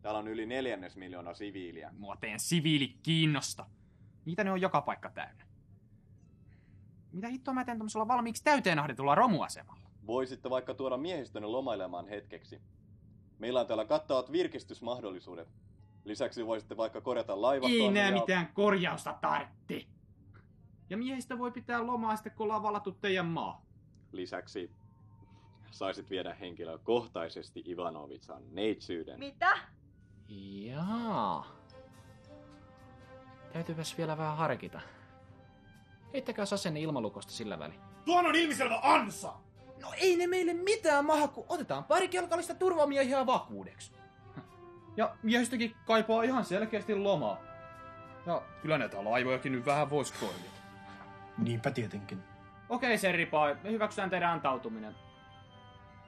Täällä on yli 400 000 siviiliä. Mua teidän siviilit kiinnosta. Niitä ne on joka paikka täynnä. Mitä hittoa mä teen tommosella valmiiksi täyteen ahdetulla romuasemalla? Voisitte vaikka tuoda miehistönne lomailemaan hetkeksi. Meillä on täällä kattavat virkistysmahdollisuudet. Lisäksi voisitte vaikka korjata laivaston. Ei nää mitään korjausta tartti. Ja miehistä voi pitää lomaa sitten, kun ollaan vallattu teidän maa. Lisäksi saisit viedä henkilökohtaisesti Ivanovitsan neitsyyden. Mitä? Jaa. Täytyypäs vielä vähän harkita. Heittäkää asenne ilmalukosta sillä väliin. Tuon on ilmiselvä ansa! No ei ne meille mitään maha, kun otetaan pari kelkallista turvamiehiä vakuudeksi. Ja miehistökin kaipaa ihan selkeästi lomaa. Ja kyllä näitä laivojakin nyt vähän vois korjata. Niinpä tietenkin. Okei, Serripai, me hyväksytään teidän antautuminen.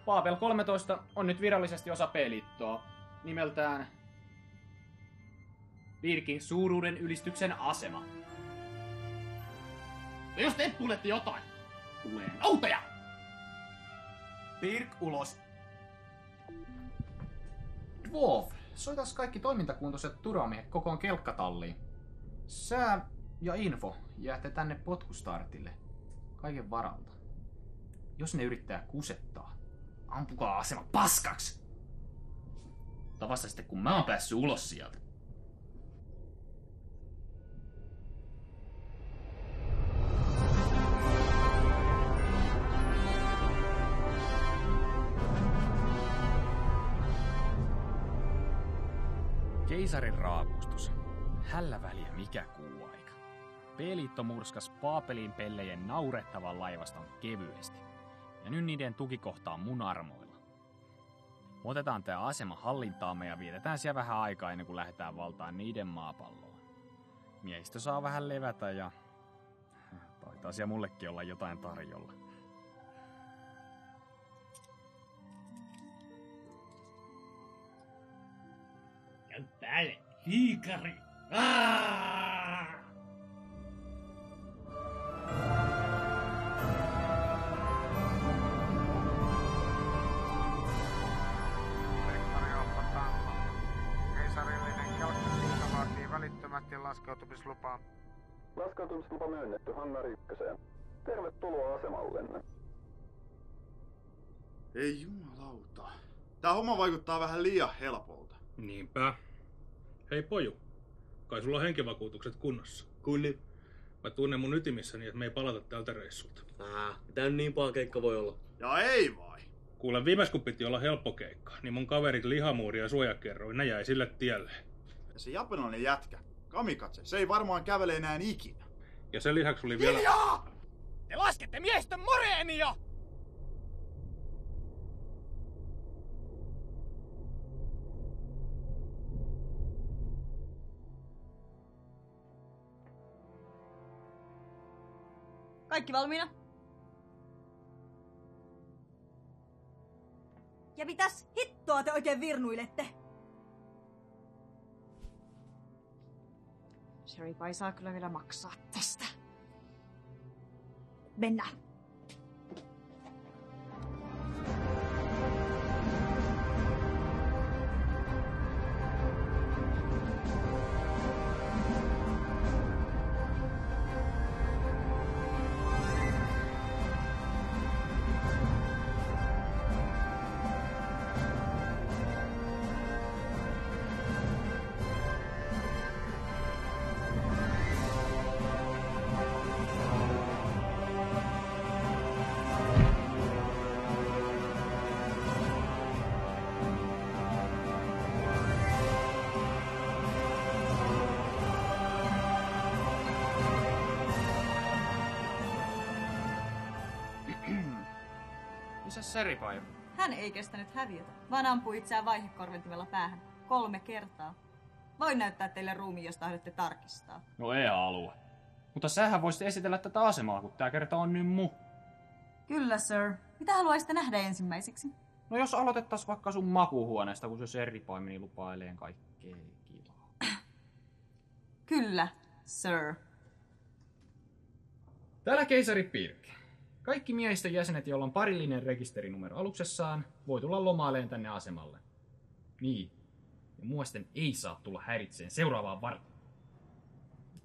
Paapel 13 on nyt virallisesti osa P-liittoa. Nimeltään Virkin suuruuden ylistyksen asema. Ja jos te kuulette jotain, tulee noutoja! Pirk ulos. Dwarf, soitas kaikki toimintakuntoiset turvamiehet kokoon kelkkatalliin. Sää ja Info jäätte tänne potkustartille. Kaiken varalta. Jos ne yrittää kusettaa, ampukaa asema paskaksi! Tai vasta sitten kun mä oon päässyt ulos sieltä. Keisarin raapustus. Hällä väliä mikä kuuaika. P-liitto murskas Paapelin pellejen naurettavan laivaston kevyesti. Ja nyt niiden tukikohta on mun armoilla. Otetaan tää asema hallintaamme ja vietetään siellä vähän aikaa ennen kuin lähdetään valtaan niiden maapalloa. Miehistö saa vähän levätä ja taitaa siellä mullekin olla jotain tarjolla. Ja päälle liikari! Keisarillinen kelkkaliitto vaatii välittömästi laskeutumislupaa. Laskeutumislupa myönnetty Hangar 1. Tervetuloa asemallenne. Ei jumalauta. Tää homma vaikuttaa vähän liian helpolta. Niinpä. Hei poju, kai sulla on henkivakuutukset kunnossa? Kunni. Mä tunnen mun ytimissäni, että me ei palata tältä reissulta. Mitä niin paha keikka voi olla? Ja ei vai? Kuule, viimeis kun piti olla helppo keikka, niin mun kaverit Lihamuuri ja Suojakerroin, ne jäi sille tielle. Ja se japanilainen jätkä, Kamikatse, se ei varmaan kävele enää ikinä. Ja sen lisäksi oli vielä... Hiljaa! Te laskette miehistön moreenia! Kaikki valmiina? Ja mitäs hittoa te oikein virnuilette? Sherry saa kyllä vielä maksaa tästä. Mennään. Misäs Seripai? Hän ei kestänyt häviötä, vaan ampui itseään vaihekorventimella päähän 3 kertaa. Voin näyttää teille ruumiin, jos tahdotte tarkistaa. No ei halua. Mutta sähän voisit esitellä tätä asemaa, kun tää kerta on nyt Kyllä, sir. Mitä haluaisitte nähdä ensimmäiseksi? No jos aloitettais vaikka sun makuuhuoneesta, kun se Seripai meni lupaileen kaikkea kivaa. Kyllä, sir. Täällä keisari Pirk. Kaikki miehistön jäsenet, joilla on parillinen rekisterinumero aluksessaan, voi tulla lomaileen tänne asemalle. Niin. Ja muisten ei saa tulla häiritseen seuraavaan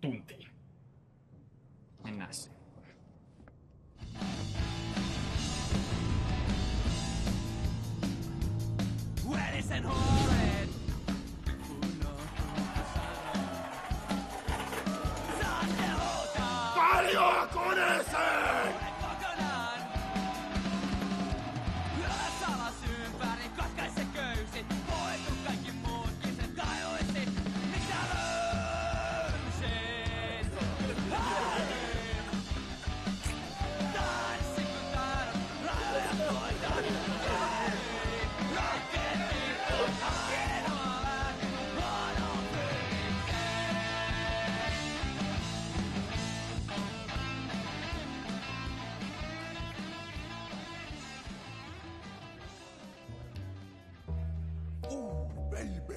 tuntiin. Mennään se. Verisen huolet. Saatte huutaa. Kaljoa koneeseen! Kokonaan. Lyödä salas ympäri, katkaise köysit. Poistu kaikki muutkin sen tajuisit. Miksi sä löysit? Tanssi kun taidot, rajoja koitan. Ooh, baby.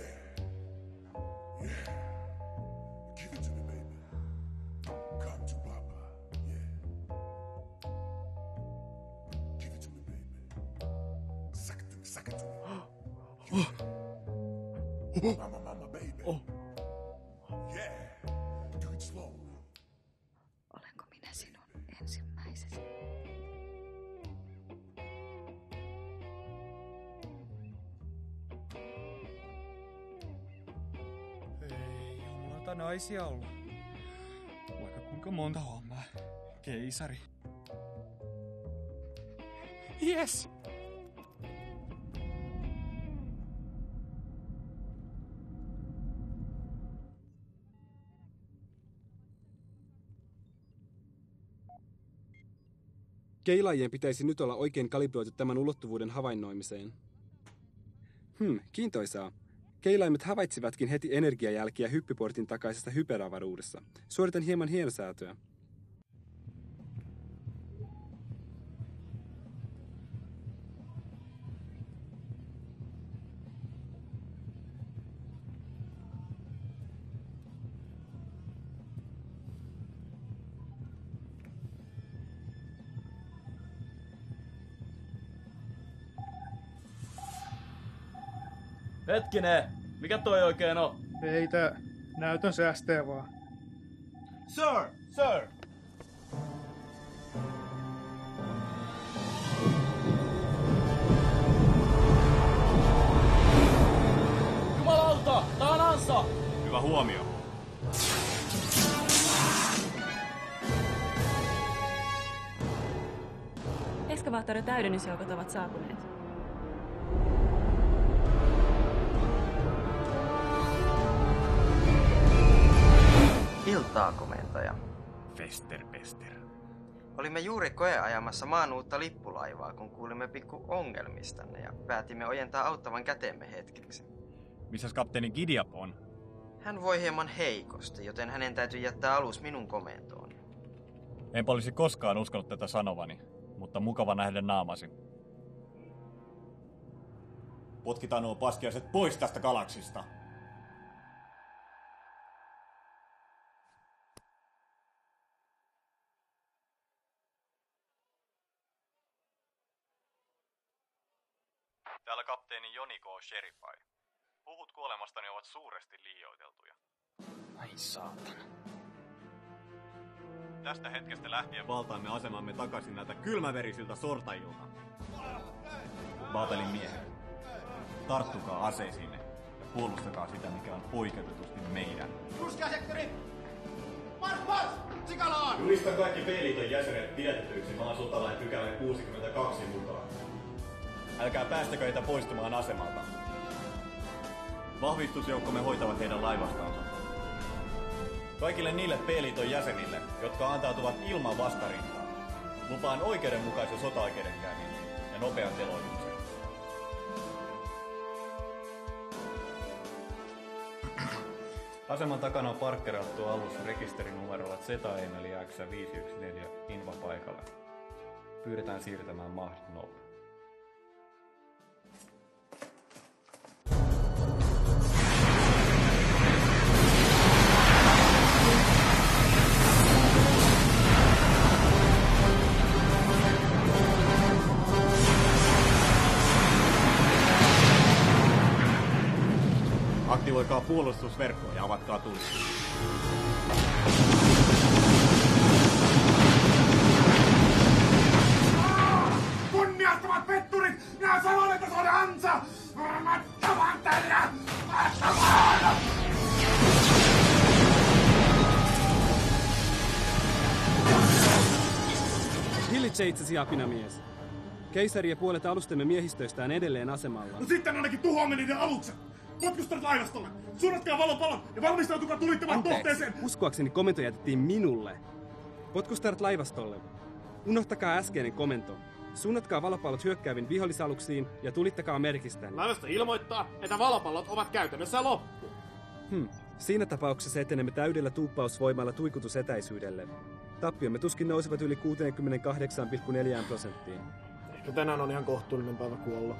Yeah. Give it to me, baby. Come to Papa. Yeah. Give it to me, baby. Suck it to me, suck it to me. Mama, baby. Yeah. Do it slow. Olenko minä sinun ensimmäisesi? Ei jumalata naisia ollut. Vaikka kuinka monta hommaa. Keisari. Yes! Keilaajien pitäisi nyt olla oikein kalibroitu tämän ulottuvuuden havainnoimiseen. Kiintoisaa. Keilaimet havaitsivatkin heti energiajälkiä hyppyportin takaisesta hyperavaruudessa. Suoritan hieman hienosäätöä. Hetkinen, mikä toi oikein on? Ei tää näytön säästää vaan. Sir! Sir! Jumalauta! Tää on ansa! Hyvä huomio. Eskavaattorin täydennysjoukot ovat saapuneet. Iltaa, komentaja. Pester. Olimme juuri koeajamassa maan uutta lippulaivaa, kun kuulimme pikku ongelmistanne ja päätimme ojentaa auttavan kätemme hetkeksi. Missäs kapteeni Gideap on? Hän voi hieman heikosti, joten hänen täytyy jättää alus minun komentooni. Enpä olisi koskaan uskonut tätä sanovani, mutta mukava nähdä naamasi. Potkitaan nuo paskiaiset pois tästä galaksista. Täällä kapteeni Joni K. Sherifai. Huhut kuolemastani ovat suuresti liioiteltuja. Ai saatana. Tästä hetkestä lähtien valtaamme asemamme takaisin näiltä kylmäverisiltä sortajilta. Baatelin miehet, tarttukaa aseisiinne ja puolustakaa sitä, mikä on oikeutetusti meidän. Ruskeasektori! Mars! Sikalaan! Julistan kaikki P-liiton jäsenet pidätetyiksi maasotalain pykälän 62 mukaan. Älkää päästäkö heitä poistumaan asemalta. Vahvistusjoukkomme hoitavat heidän laivastansa. Kaikille niille P-liiton jäsenille, jotka antautuvat ilman vastarintaa, lupaan oikeudenmukaisen sota-oikeudenkäynnin ja nopean teloituksen. Aseman takana on parkkerattu alus rekisterinumerolla ZETA-514 Inva paikalle. Pyydetään siirtämään mahdollisimman nopeasti. Aktivoikaa puolustusverkkoa ja avatkaa tuli. Kunniattomat petturit! Minä sanon, että se on ansa! Varmattoman teidän! Hillitse itsesi, apinamies. Keisari ja puolet alustemme miehistöistä on edelleen asemalla. No sitten ainakin tuhoamme niiden alukset! Potkustat laivastolle! Suunnatkaa valopalot ja valmistautukaa tulittamaan kohteeseen! Uskoakseni komento jätettiin minulle. Potkustarat laivastolle. Unohtakaa äskeinen komento. Suunnatkaa valopallot hyökkääviin vihollisaluksiin ja tulittakaa merkistään. Laivasto ilmoittaa, että valopallot ovat käytännössä loppu. Siinä tapauksessa etenemme täydellä tuuppausvoimalla tuikutusetäisyydelle. Tappiomme tuskin nousevat yli 68,4%. Eikö tänään on ihan kohtuullinen päivä kuolla?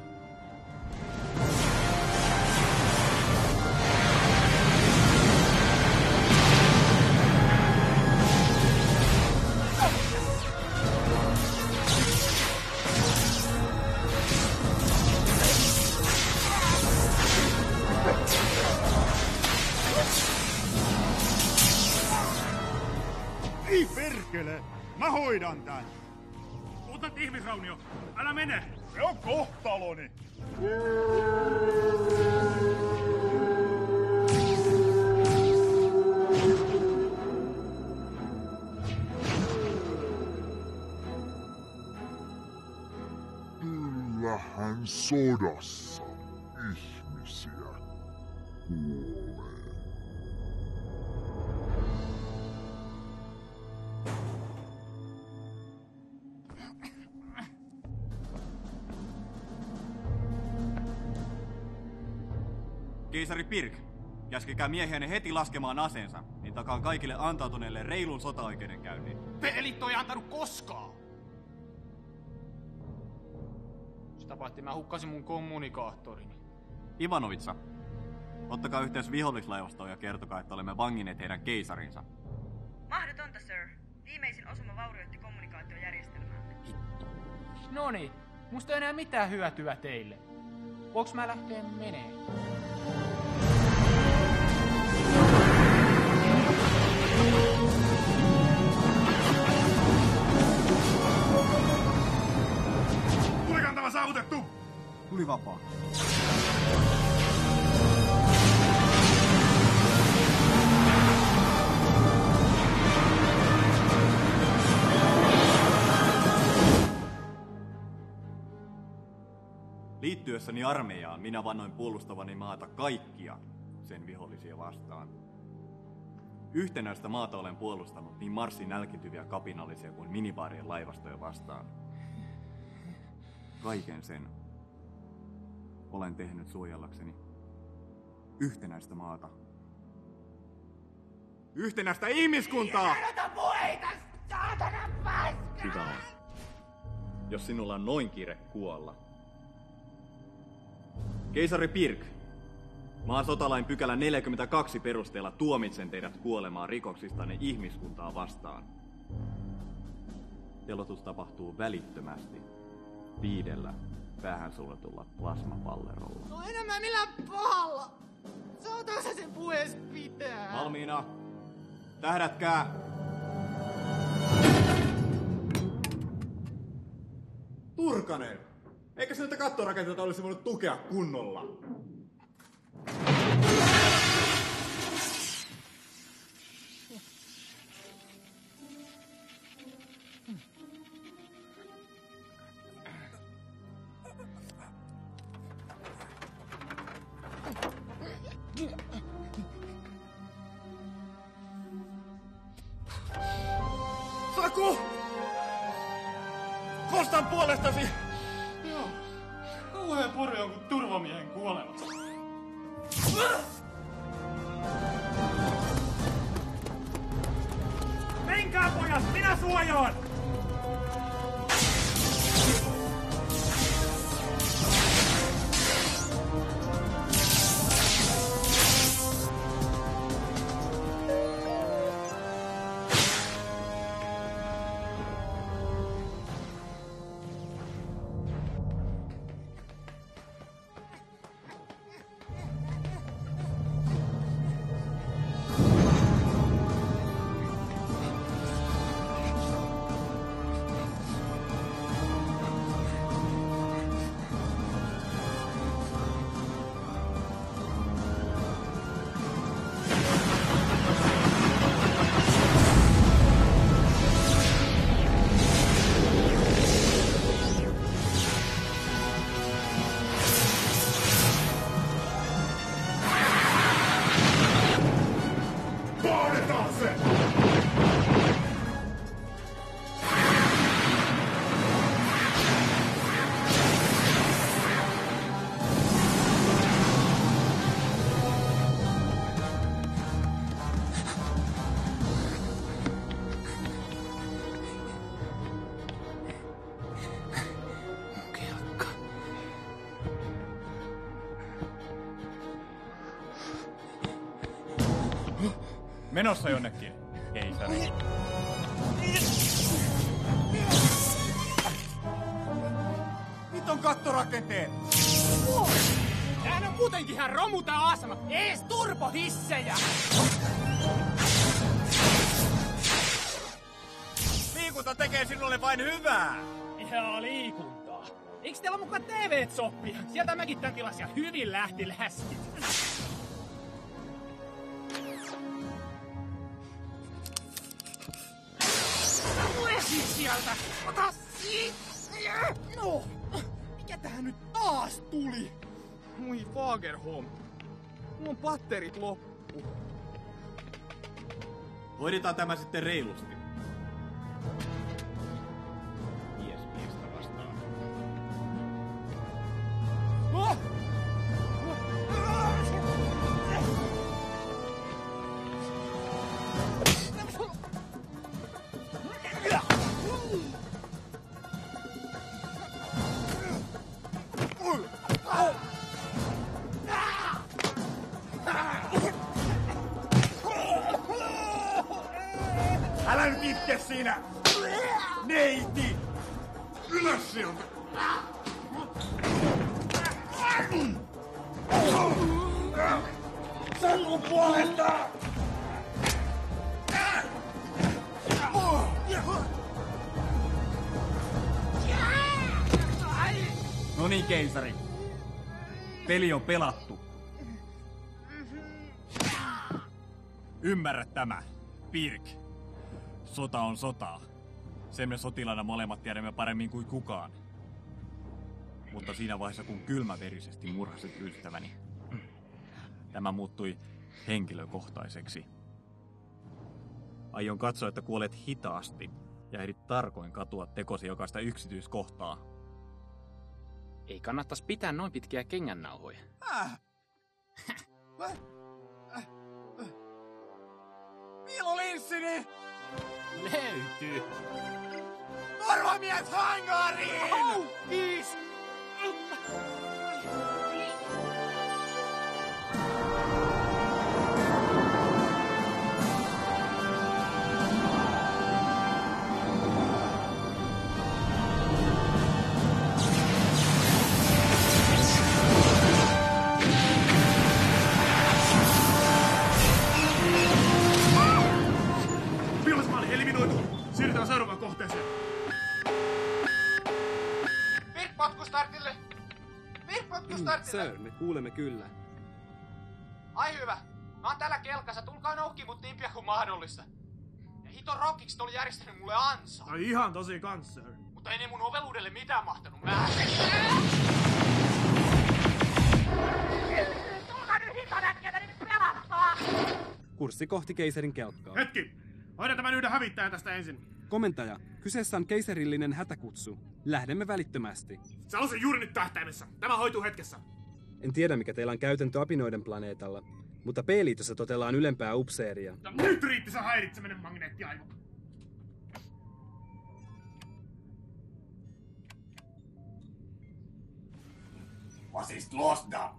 Ei perkele! Mä hoidan tän! Otat ihmisraunio! Älä mene! Se on kohtaloni! Kyllähän sodassa ihmisiä kuolee. Keisari Pirk, käskekää miehiänne heti laskemaan aseensa, niin takaan kaikille antautuneille reilun sotaoikeudenkäynnin. Pelitto ei antanut koskaan! Sitä paitsi mä hukkasin mun kommunikaattorini. Ivanovitsa, ottakaa yhteys vihollislaivastoon ja kertokaa, että olemme vanginneet heidän keisarinsa. Mahdotonta, sir. Viimeisin osuma vaurioitti kommunikaatiojärjestelmäämme. Noniin, musta ei enää mitään hyötyä teille. Voinko mä lähteä menee? Tulikantava saavutettu! Tuli vapaa. Liittyessäni armeijaan minä vannoin puolustavani maata kaikkia sen vihollisia vastaan. Yhtenäistä maata olen puolustanut niin Marsin nälkityviä kapinallisia kuin minibaarien laivastoja vastaan. Kaiken sen olen tehnyt suojellakseni yhtenäistä maata. Yhtenäistä ihmiskuntaa! Hyvä on. Jos sinulla on noin kiire kuolla. Keisari Pirk, maan sotalain pykälä 42 perusteella tuomitsen teidät kuolemaan rikoksistanne ihmiskuntaa vastaan. Teloitus tapahtuu välittömästi 5 päähän suljetulla plasmapallerolla. No enemmän millään pahalla! Saataanko sä sen puhees pitää? Valmiina! Tähdätkää! Turkanen! Eikö se näitä kattorakenteita olisi voinut tukea kunnolla? Saku! Kostan puolestasi! Joo. Kauhea purje on kuin turvamiehen kuolemassa. Menkää pojat, minä suojaan! Menossa jonnekin, keisari. Nyt on kattorakenteet! Täähän on muutenkin ihan romu tää asema. Ees turbohissejä! Liikunta tekee sinulle vain hyvää! Ihan liikuntaa. Eiks teillä mukaan TV-soppia? Sieltä mäkin tän tilasin ja hyvin lähti läskit. Tule siis sieltä! Ota siitä! No! Mikä tähän nyt taas tuli? Moi Fagerholm. Mulla on patterit loppu. Hoidetaan tämä sitten reilusti. Mies miestä vastaan. Oh! Älä nyt itke siinä! Neiti! Ylös sieltä! Sinun puolesta! No niin, keisari. Peli on pelattu. Ymmärrä tämä, Pirk. Sota on sotaa. Sen me sotilaina molemmat tiedämme paremmin kuin kukaan. Mutta siinä vaiheessa, kun kylmäverisesti murhasit ystäväni, tämä muuttui henkilökohtaiseksi. Aion katsoa, että kuolet hitaasti ja ehdit tarkoin katua tekosi jokaista yksityiskohtaa. Ei kannattais pitää noin pitkiä kengännauhoja. Piilolinssini! Löytyy. Korvamies hangariin! Kiis! Vihollismaali eliminoitu. Siirrytään seuraavaan kohteeseen. Potkustartille! Potkustartille! Sir, me kuulemme kyllä. Ai hyvä. Mä oon täällä kelkassa, tulkaa noukkiin mut niin pian kuin mahdollista. Ja hito rockikset oli järjestänyt mulle ansaa. No ihan tosi kans, sir. Mutta ei ne mun oveluudelle mitään mahtanut määrin. Tulkaa nyt hitonäkkiötä nyt pelastaa! Kurssi kohti keisarin kelkkaa. Hetki! Hoida tämän yhden hävittäjän tästä ensin. Komentaja, kyseessä on keisarillinen hätäkutsu. Lähdemme välittömästi. Sä olet juuri nyt tähtäimessä. Tämä hoituu hetkessä. En tiedä, mikä teillä on käytäntö apinoiden planeetalla, mutta P-liitossa totellaan ylempää upseeria. Nyt riitti se häiritseminen, magneettiaivo. Was ist los da?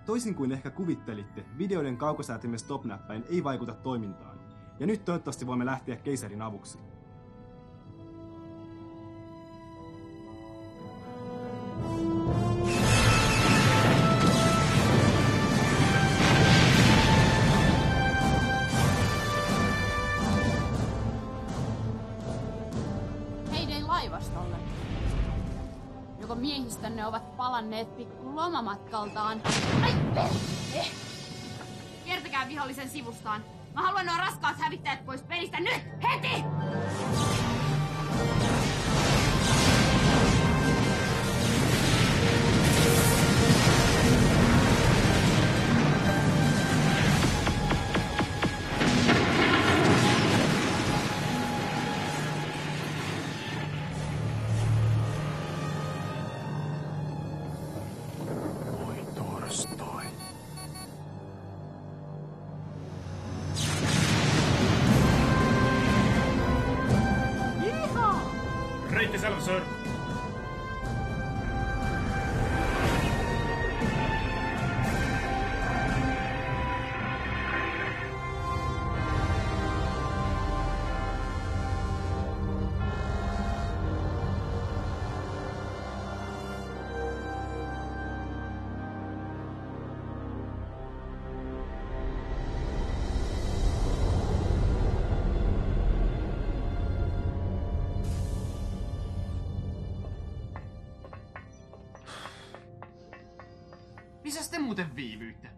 Toisin kuin ehkä kuvittelitte, videoiden kaukosäätimen stop-näppäin ei vaikuta toimintaan. Ja nyt toivottavasti voimme lähteä keisarin avuksi. Heidän laivastolle. Joko miehistönne ovat palanneet pikku lomamatkaltaan. Ai perhe! Kiertäkää vihollisen sivustaan. Mä haluan nuo raskaat hävittäjät pois pelistä nyt! Heti! Oi torstai. Missä te muuten viivyitte?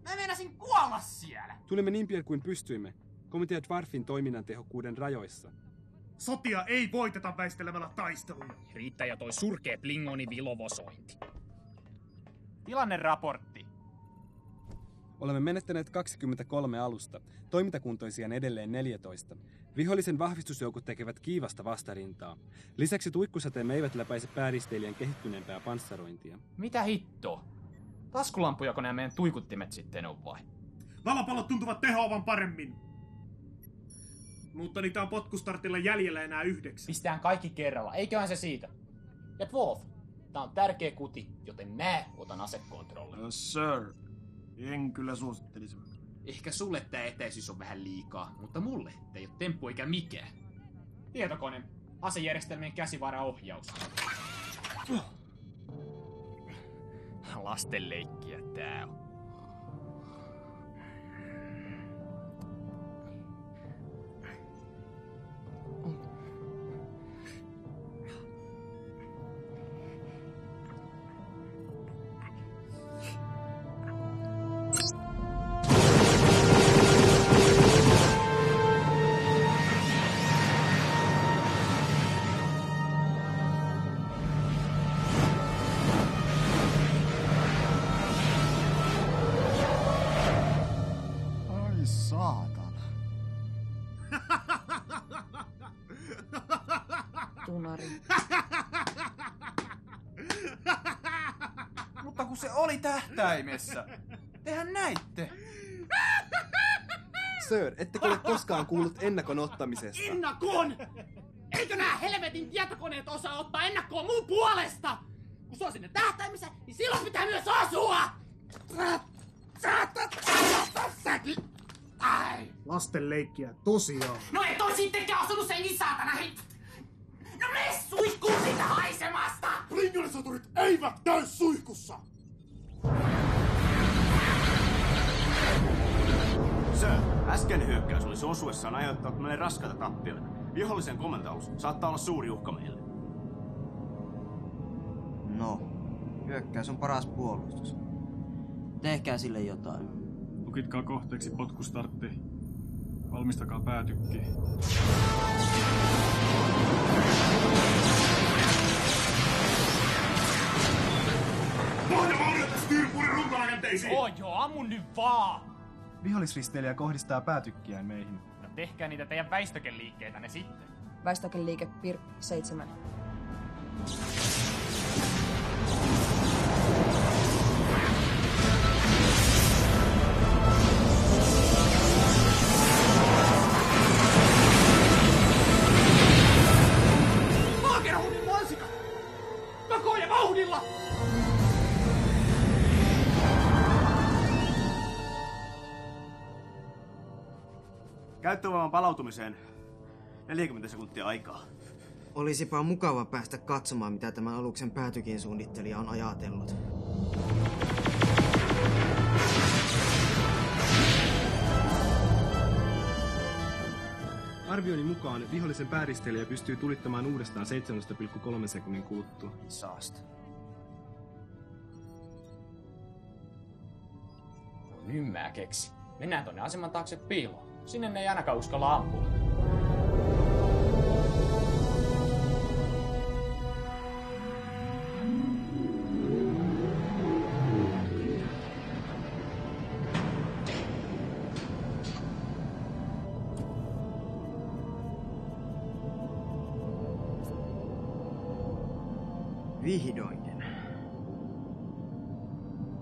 Mä meinasin kuolla siellä! Tulimme niin pian kuin pystyimme. Komitea Dwarfin toiminnan tehokkuuden rajoissa. Sotia ei voiteta väistelemällä taisteluja. Riittää jo toi surkee Klingonin vilovosointi. Tilanneraportti. Olemme menettäneet 23 alusta, toimintakuntoisia on edelleen 14. Vihollisen vahvistusjoukot tekevät kiivasta vastarintaa. Lisäksi tuikkusateemme eivät läpäise pääristeilijän kehittyneempää panssarointia. Mitä hittoa? Taskulampujako nämä meidän tuikuttimet sitten on vai? Valopallot tuntuvat tehoavan paremmin. Mutta niitä on potkustartilla jäljellä enää 9. Pistään kaikki kerralla, eiköhän se siitä. Ja Wolf, tää on tärkeä kuti, joten mä otan asekontrollin. Sir, en kyllä suosittelisi. Ehkä sulle tää etäisyys on vähän liikaa, mutta mulle tää ei oo temppu eikä mikään. Tietokone, asejärjestelmien käsivaraohjaus. Lastenleikkiä tää on. Tunari. Mutta kun se oli tähtäimessä. Tehän näitte. Sir, ettekö ole koskaan kuullut ennakon ottamisesta? Ennakon! Eikö nää helvetin tietokoneet osaa ottaa ennakkoa mun puolesta? Kun se on sinne tähtäimessä, niin silloin pitää myös asua! Tässäkin! Ai! Lasten leikkiä, tosiaan. No et oo sittenkään asunut senkin saatana No mene suihkuun siitä haisemasta! Klingonin eivät käy suihkussa! Sir, äskeinen hyökkäys olisi osuessaan aiheuttanut meille raskaita tappioita. Vihollisen komentaus saattaa olla suuri uhka meille. No, hyökkäys on paras puolustus. Tehkää sille jotain. Lukitkaa kohteeksi potkustartti. Valmistakaa päätykki. Pohjavauriota styrpuuden runtarakenteisiin! Oo joo, ammun nyt vaan! Vihollisristeilijä kohdistaa päätykkiään meihin. No tehkää niitä teidän väistökeliikkeitänne sitten. Väistökeliike PIR 7. Maakerhunnin mansika! Koko ja vauhdilla! Käyttövoiman palautumiseen 40 sekuntia aikaa. Olisipa mukava päästä katsomaan, mitä tämän aluksen päätykin suunnittelija on ajatellut. Arvioni mukaan vihollisen pääristeilijä pystyy tulittamaan uudestaan 7,3 sekunnin kuluttua. Saasta. Nyt mä keksi. Mennään tonne aseman taakse piiloon. Sinne ne ei ainakaan uskalla ampua. Vihdoinkin.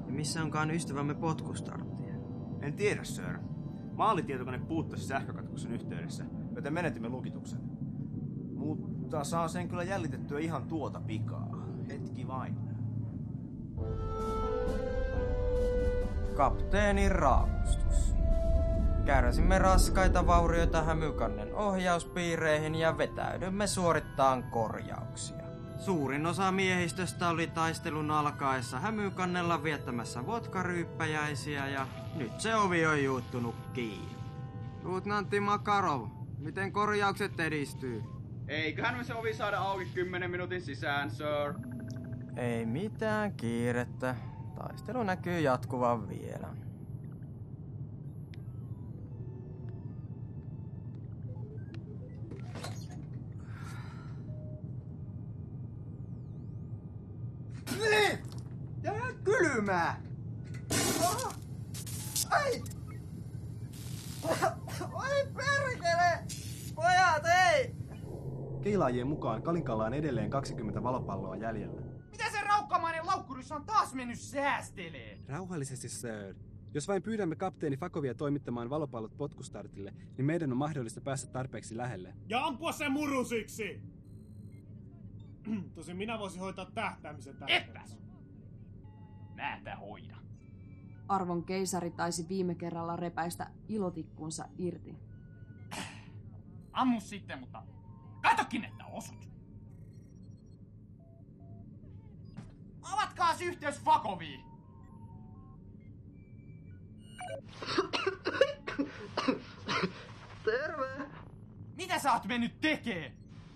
Ja missä onkaan ystävämme potkustarttia? En tiedä, sir. Maalitietokone puuttasi sähkökatkoksen yhteydessä, joten menetimme lukituksen. Mutta saa sen kyllä jäljitettyä ihan tuota pikaa. Hetki vain. Kapteenin raapustus. Kärsimme raskaita vaurioita Hämykannen ohjauspiireihin ja vetäydymme suorittaan korjauksia. Suurin osa miehistöstä oli taistelun alkaessa Hämykannella viettämässä vodkaryyppäjäisiä ja nyt se ovi on juuttunut kiinni. Luutnantti Makarov, miten korjaukset edistyy? Eiköhän me se ovi saada auki 10 minuutin sisään, sir. Ei mitään kiirettä. Taistelu näkyy jatkuvan vielä. Tää on kylmää! Ai! Oi perkele! Pojat, ei! Keilaajien mukaan Kalinkalla on edelleen 20 valopalloa jäljellä. Mitä se raukkamainen laukkurissa on taas mennyt säästelee? Rauhallisesti, sir. Jos vain pyydämme kapteeni Fakovia toimittamaan valopallot potkustartille, niin meidän on mahdollista päästä tarpeeksi lähelle. Ja ampua sen murusiksi! Tosin minä voisin hoitaa tähtäämisen tästä. Epäs! Mä tää hoida. Arvon keisari taisi viime kerralla repäistä ilotikkunsa irti. Ammu sitten, mutta katokin, että osut. Avatkaas yhteys Fakoviin! Terve! Mitä sä oot mennyt tekee?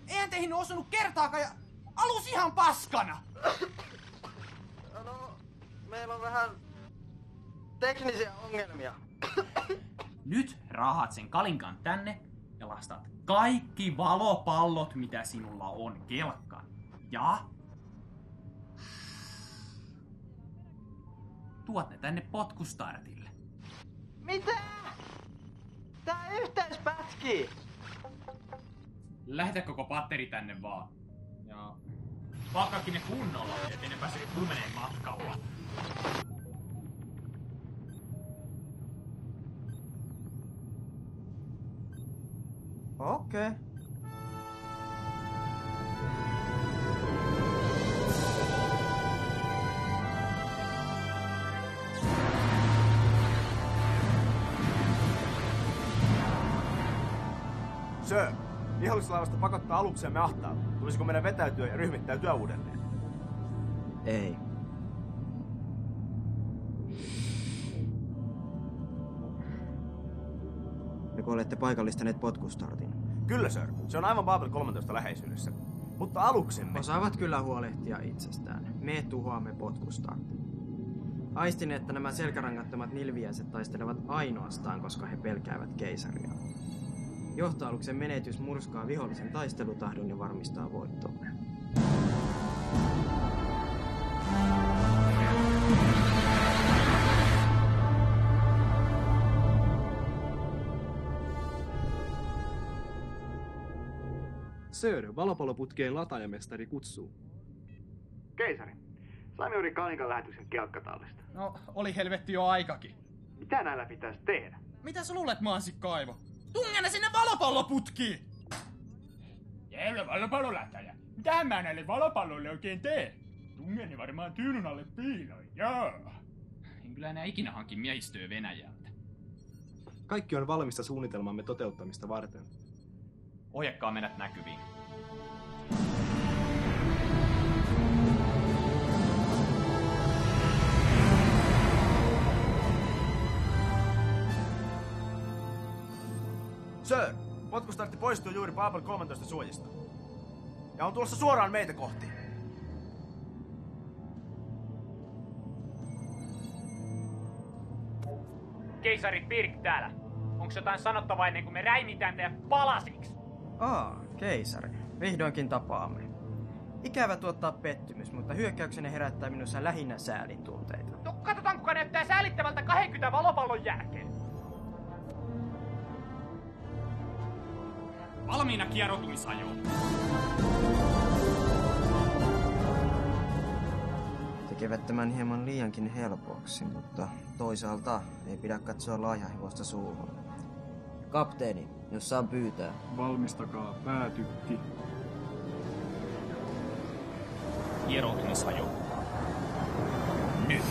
Eihän teihin osunut kertaakaan ja alus ihan paskana! No, meillä on vähän teknisiä ongelmia. Nyt raahat sen Kalinkan tänne ja lastaat kaikki valopallot, mitä sinulla on kelkkaan. Ja tuot ne tänne potkustartille. Mitä? Tää yhteys pätkii! Lähetä koko patteri tänne vaan. Ja pakkaakin ne kunnolla, ettei ne pääse lumeneen matkalla. Okei. Sir, vihollislaivasta pakottaa aluksemme ahtaalle. Tulisiko meidän vetäytyä ja ryhmittäytyä uudelleen? Ei. Joko olette paikallistaneet potkustartin? Kyllä, sir. Se on aivan Babel 13 läheisyydessä. Mutta aluksemme... Osaavat kyllä huolehtia itsestään. Me tuhoamme potkustartin. Aistin, että nämä selkärangattomat nilviäiset taistelevat ainoastaan, koska he pelkäävät keisaria. Johtoaluksen menetys murskaa vihollisen taistelutahdon ja varmistaa voittomme. Sir, valopalloputkeen lataajamestari kutsuu. Keisari, saimme juuri Kalinkan lähetyksen kelkkatallista. No, oli helvetti jo aikakin. Mitä näillä pitäisi tehdä? Mitä sä luulet, Mansikkaivo? Tunge ne sinne valopalloputkiin! Jävla valopallolähtäjä. Mitähän mä näille valopalloille oikein tee? Tungeni varmaan tyynyn alle piiloin, joo. En kyllä enää ikinä hankin miehistöä Venäjältä. Kaikki on valmista suunnitelmamme toteuttamista varten. Ohjakkaa meidät näkyviin. Sir, potkustartti poistuu juuri Babel 13 suojista. Ja on tulossa suoraan meitä kohti. Keisari Pirk täällä. Onko jotain sanottavaa ennen kuin me räimitään teidät palasiksi? Keisari. Vihdoinkin tapaamme. Ikävä tuottaa pettymys, mutta hyökkäyksenne herättää minussa lähinnä säälin tunteita. No katsotaan kuka näyttää säälittävältä 20 valopallon jälkeen. Valmiina kieroutumisajoon. Tekevät tämän hieman liiankin helpoksi, mutta toisaalta ei pidä katsoa laihahevosta suuhun. Kapteeni, jos saan pyytää. Valmistakaa päätykki. Kieroutumisajo. Nyt.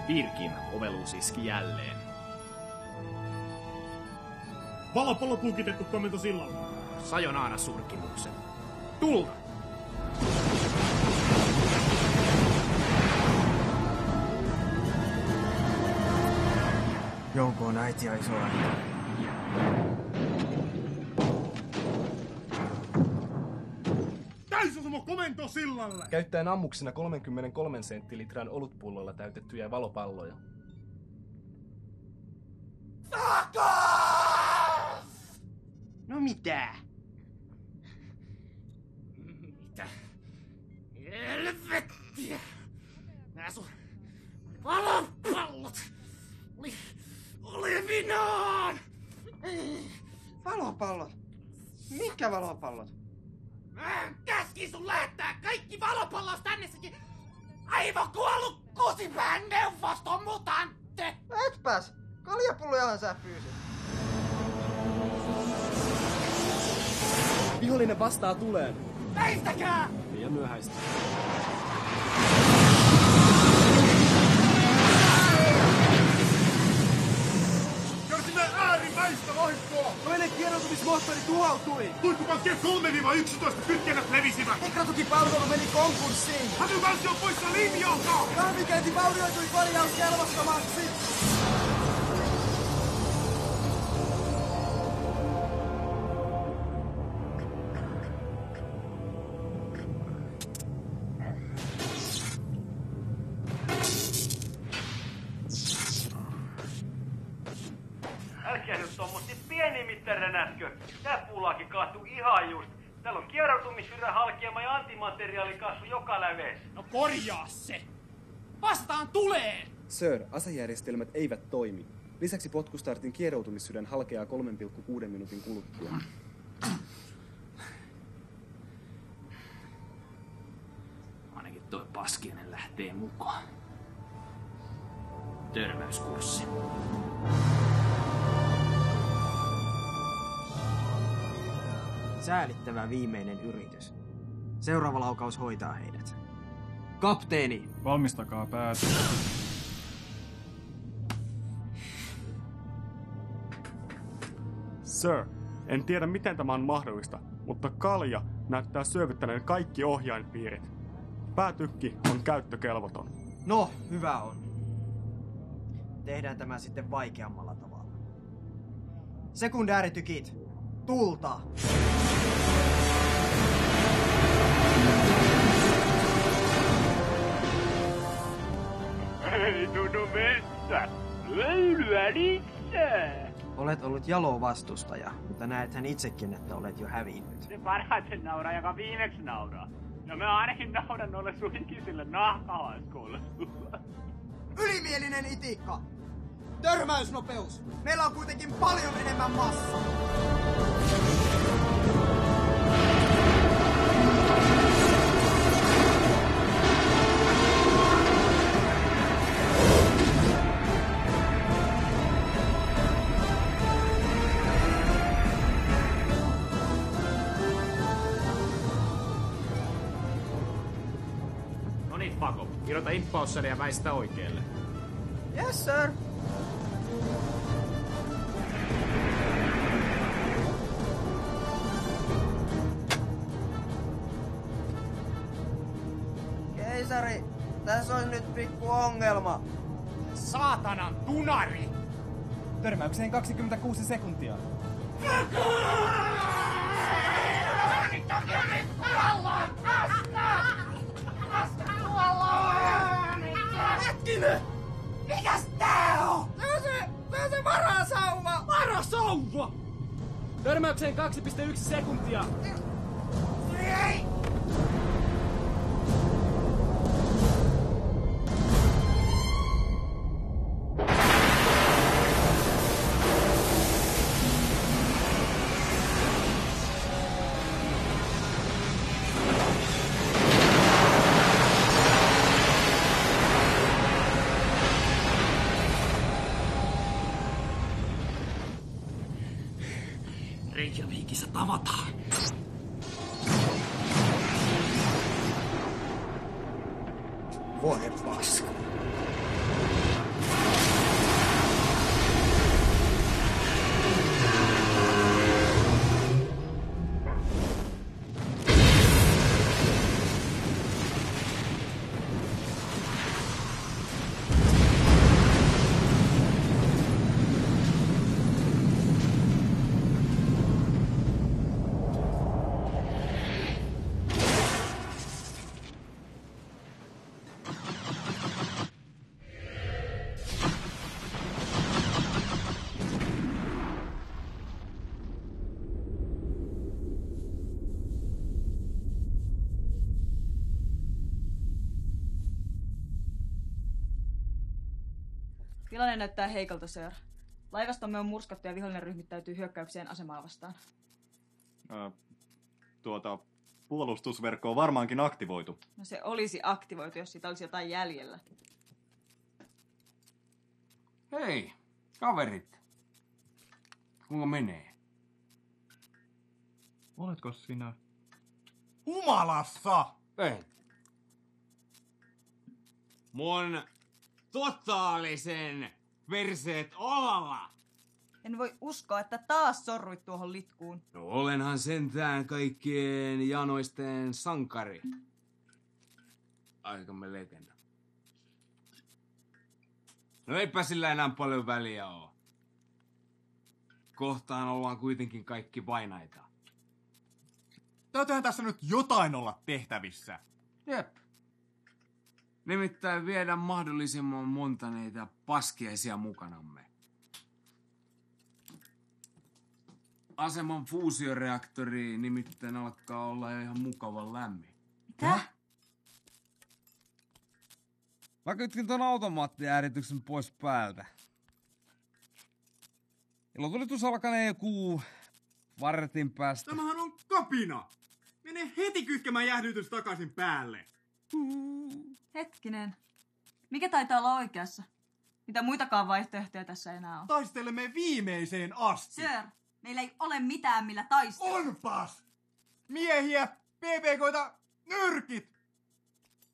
Pirkin oveluus iski jälleen. Valopallo kulkitettu komento sillalla. Sajonaana surkimukset. Tulta! Jouko on äiti ja isoäiti. koko komento sillalle! Käyttäen ammuksena 33 senttilitran olutpullolla täytettyjä valopalloja. No mitä? Mitä? Helvettiä! Nää sun valopallot oli olevinaan! Valopallot? Mitkä valopallot? Mä käskin sun lähettää kaikki valopallos tännessäkin aivokuollut kusipään neuvoston mutantte! Etpäs! Kaljapullojahan sä pyysit. Vihollinen vastaa tuleen. Väistäkää! Liian myöhäistä. Kärsimme äärimmäistä vahinkoa! Toinen kieroutumismoottori tuhoutui! Tuikkupankkien 3-11 kytkennät levisivät! Teknotukipalvelu meni konkurssiin! Hätykansi on poissa linjalta! Kahvikäynti vaurioitui korjauskelvottomaksi! Älkää nyt tommosti pienimittäränätkö. Tää puulaakin kaastuu ihan just. Täällä on kieroutumissyrän halkeama ja antimateriaalikasvu joka läveessä. No korjaa se! Vastaan tuleen! Sir, asejärjestelmät eivät toimi. Lisäksi potkustartin kieroutumissydän halkeaa 3,6 minuutin kuluttua. Ainakin toi paskiainen lähtee mukaan. Törmäyskurssi. Säälittävä viimeinen yritys. Seuraava laukaus hoitaa heidät. Kapteeni! Valmistakaa päätös. Sir, en tiedä miten tämä on mahdollista, mutta Kalja näyttää syövyttäneen kaikki ohjainpiirit. Päätykki on käyttökelvoton. No, hyvä on. Tehdään tämä sitten vaikeammalla tavalla. Sekundääritykit, tulta! Ei tunnu mistä. Löylyä lisää. Olet ollut jalo vastustaja, mutta näethän itsekin, että olet jo hävinnyt. Se parhaiten nauraa, joka viimeksi nauraa. No mä ainakin nauran noille sun ikisille nahkahaiskoille. Ylimielinen itikka! Törmäysnopeus! Meillä on kuitenkin paljon enemmän massaa! No niin, Pako. Irrota impaussari ja väistä oikealle. Yes, sir! Keisari, tässä on nyt pikku ongelma. Saatanan tunari! Törmäykseen 26 sekuntia. Hetkinen! Mikäs tää on? Se on se varasauva! Varasauva! Törmäykseen 2,1 sekuntia. Ei! Reykjavikissa tavataan. Voi paska. Tilanne näyttää heikolta, Sir. Laivastomme on murskattu ja vihollinen ryhmittäytyy hyökkäykseen asemaa vastaan. Puolustusverkko on varmaankin aktivoitu. No se olisi aktivoitu, jos siitä olisi jotain jäljellä. Hei, kaverit. Kuinka menee? Oletko sinä? Humalassa! Ei. Mun totaalisen perseet olalla! En voi uskoa, että taas sorruit tuohon litkuun. No olenhan sentään kaikkien janoisten sankari. Aikamme legenda. No eipä sillä enää paljon väliä oo. Kohtaan ollaan kuitenkin kaikki vainaita. Täytyyhän tässä nyt jotain olla tehtävissä. Jep. Nimittäin viedä mahdollisimman monta niitä paskiaisia mukanamme. Aseman fuusioreaktori nimittäin alkaa olla jo ihan mukavan lämmin. Mitä? Mä kytkin ton automaattiäärityksen pois päältä. Ilotulitus alkanee joku vartin päästä. Tämähän on kapina! Mene heti kytkemään jäähdytys takaisin päälle. Hetkinen. Mikä taitaa olla oikeassa? Mitä muitakaan vaihtoehtoja tässä enää on? Taistelemme viimeiseen asti. Sir, meillä ei ole mitään millä taistella. Onpas! Miehiä, PPK:ita, nyrkit!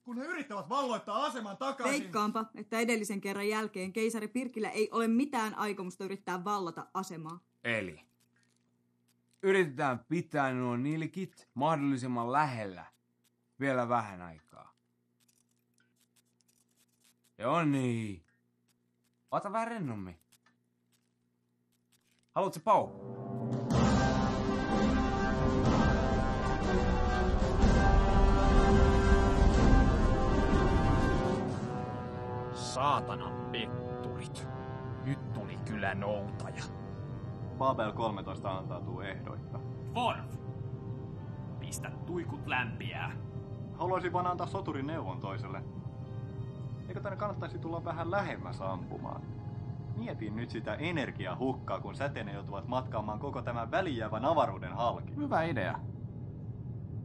Kun he yrittävät valloittaa aseman takaisin. Veikkaanpa, että edellisen kerran jälkeen keisari Pirkillä ei ole mitään aikomusta yrittää vallata asemaa. Eli yritetään pitää nuo nilkit mahdollisimman lähellä vielä vähän aikaa. Joo niin. Ota vähän rennommin. Haluatko paukku? Saatanan petturit. Nyt tuli kyllä noutaja. Babel 13 antautuu ehdoitta. Worf! Pistä tuikut lämpiää. Haluaisin vaan antaa soturin neuvon toiselle. Eikö tänne kannattaisi tulla vähän lähemmäs ampumaan? Mietin nyt sitä energiahukkaa, kun säteinen joutuvat matkaamaan koko tämän välijäävän avaruuden halki. Hyvä idea.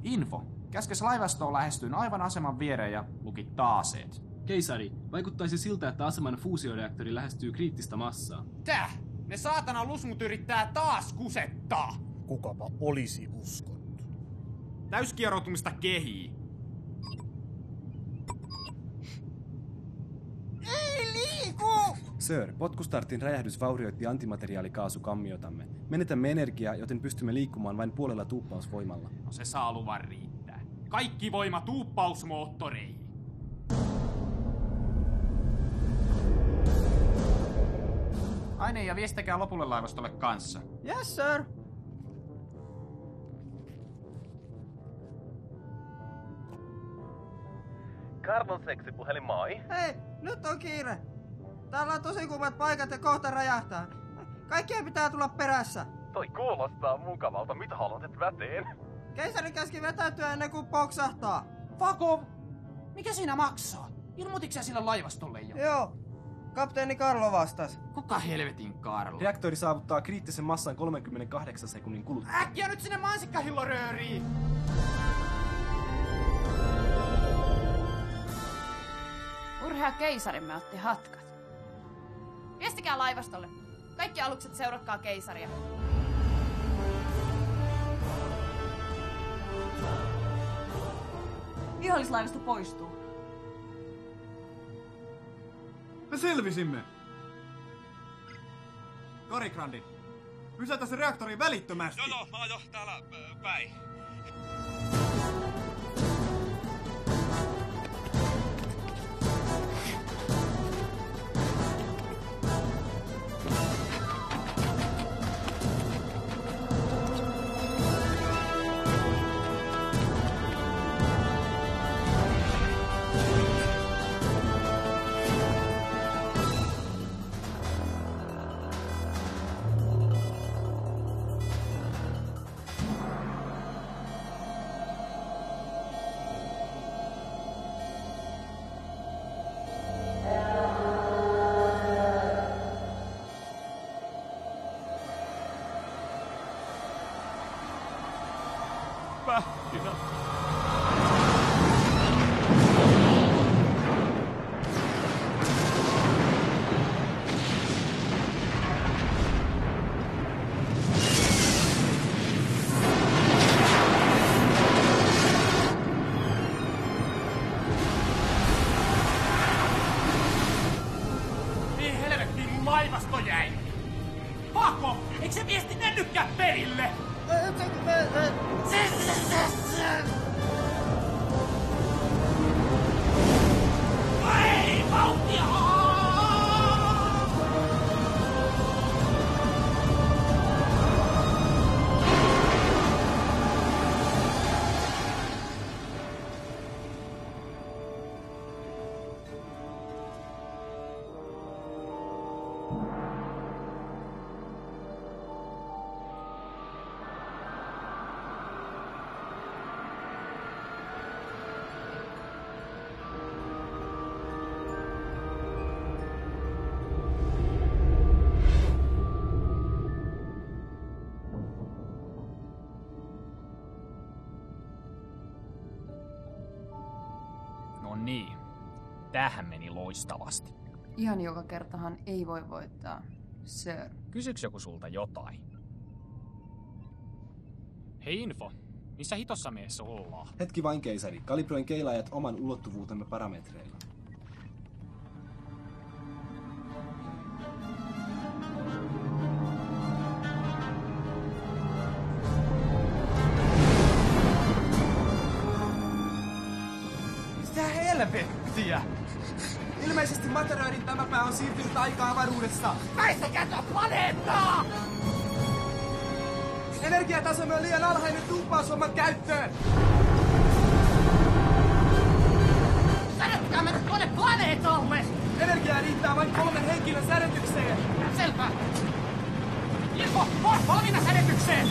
Info. Käskes laivastoon lähestyyn aivan aseman viereen ja lukittaa aseet. Keisari, vaikuttaisi siltä, että aseman fuusioreaktori lähestyy kriittistä massaa. Tää! Ne saatana lusmut yrittää taas kusettaa! Kukapa olisi uskonut. Täyskieroutumista kehii. Ei liiku! Sir, potkustartin räjähdys vaurioitti antimateriaalikaasukammiotamme. Menetämme energiaa, joten pystymme liikkumaan vain puolella tuuppausvoimalla. No se saa luvan riittää. Kaikki voima tuuppausmoottoreihin. Aine ja viestikäkää lopulle laivastolle kanssa. Yes, sir. Carbon seksipuhelin, moi. Hei, nyt on kiire. Täällä on tosi kuumat paikat ja kohta räjähtää. Kaikkien pitää tulla perässä. Toi kuulostaa mukavalta. Mitä haluat väteen? Keisari käski vetäytyä ennen kuin poksahtaa. Fakov! Mikä siinä maksaa? Ilmoititko sä sille laivastolle jo? Joo. Kapteeni Karlo vastas. Kuka helvetin Karlo? Reaktori saavuttaa kriittisen massan 38 sekunnin kuluttua. Äkkiä nyt sinne mansikkahillorööriin! Urhea keisarimme otti hatkat. Viestikää laivastolle. Kaikki alukset seuratkaa keisaria. Vihollislaivasta poistuu. Me selvisimme! Karigrandi, pysäytä se reaktori välittömästi! Joo, mä oon jo täällä päin. pähkinä. Niin helvettiin laivasto jäi! Paako! Eikö se viesti mennytkään perille? Ei vauhtia! No niin, tämähän meni loistavasti. Ihan joka kertahan ei voi voittaa, sir. Kysyks joku sulta jotain? Hei Info, missä hitossa meessä ollaan? Hetki vain, keisari. Kalibroin keilaajat oman ulottuvuutemme parametreilla. Mitä helvettiä? Ilmeisesti Materoidin tämä pää on siirtynyt aika-avaruudessa. Väistäkää tuo planeettaa! Energiatasomme on liian alhainen tuuppausvomman käyttöön. Sädetkää mennä tuonne planeetalle! Energiaa riittää vain 3 henkilön sädetykseen. Selvä. Info, valmiina sädetykseen!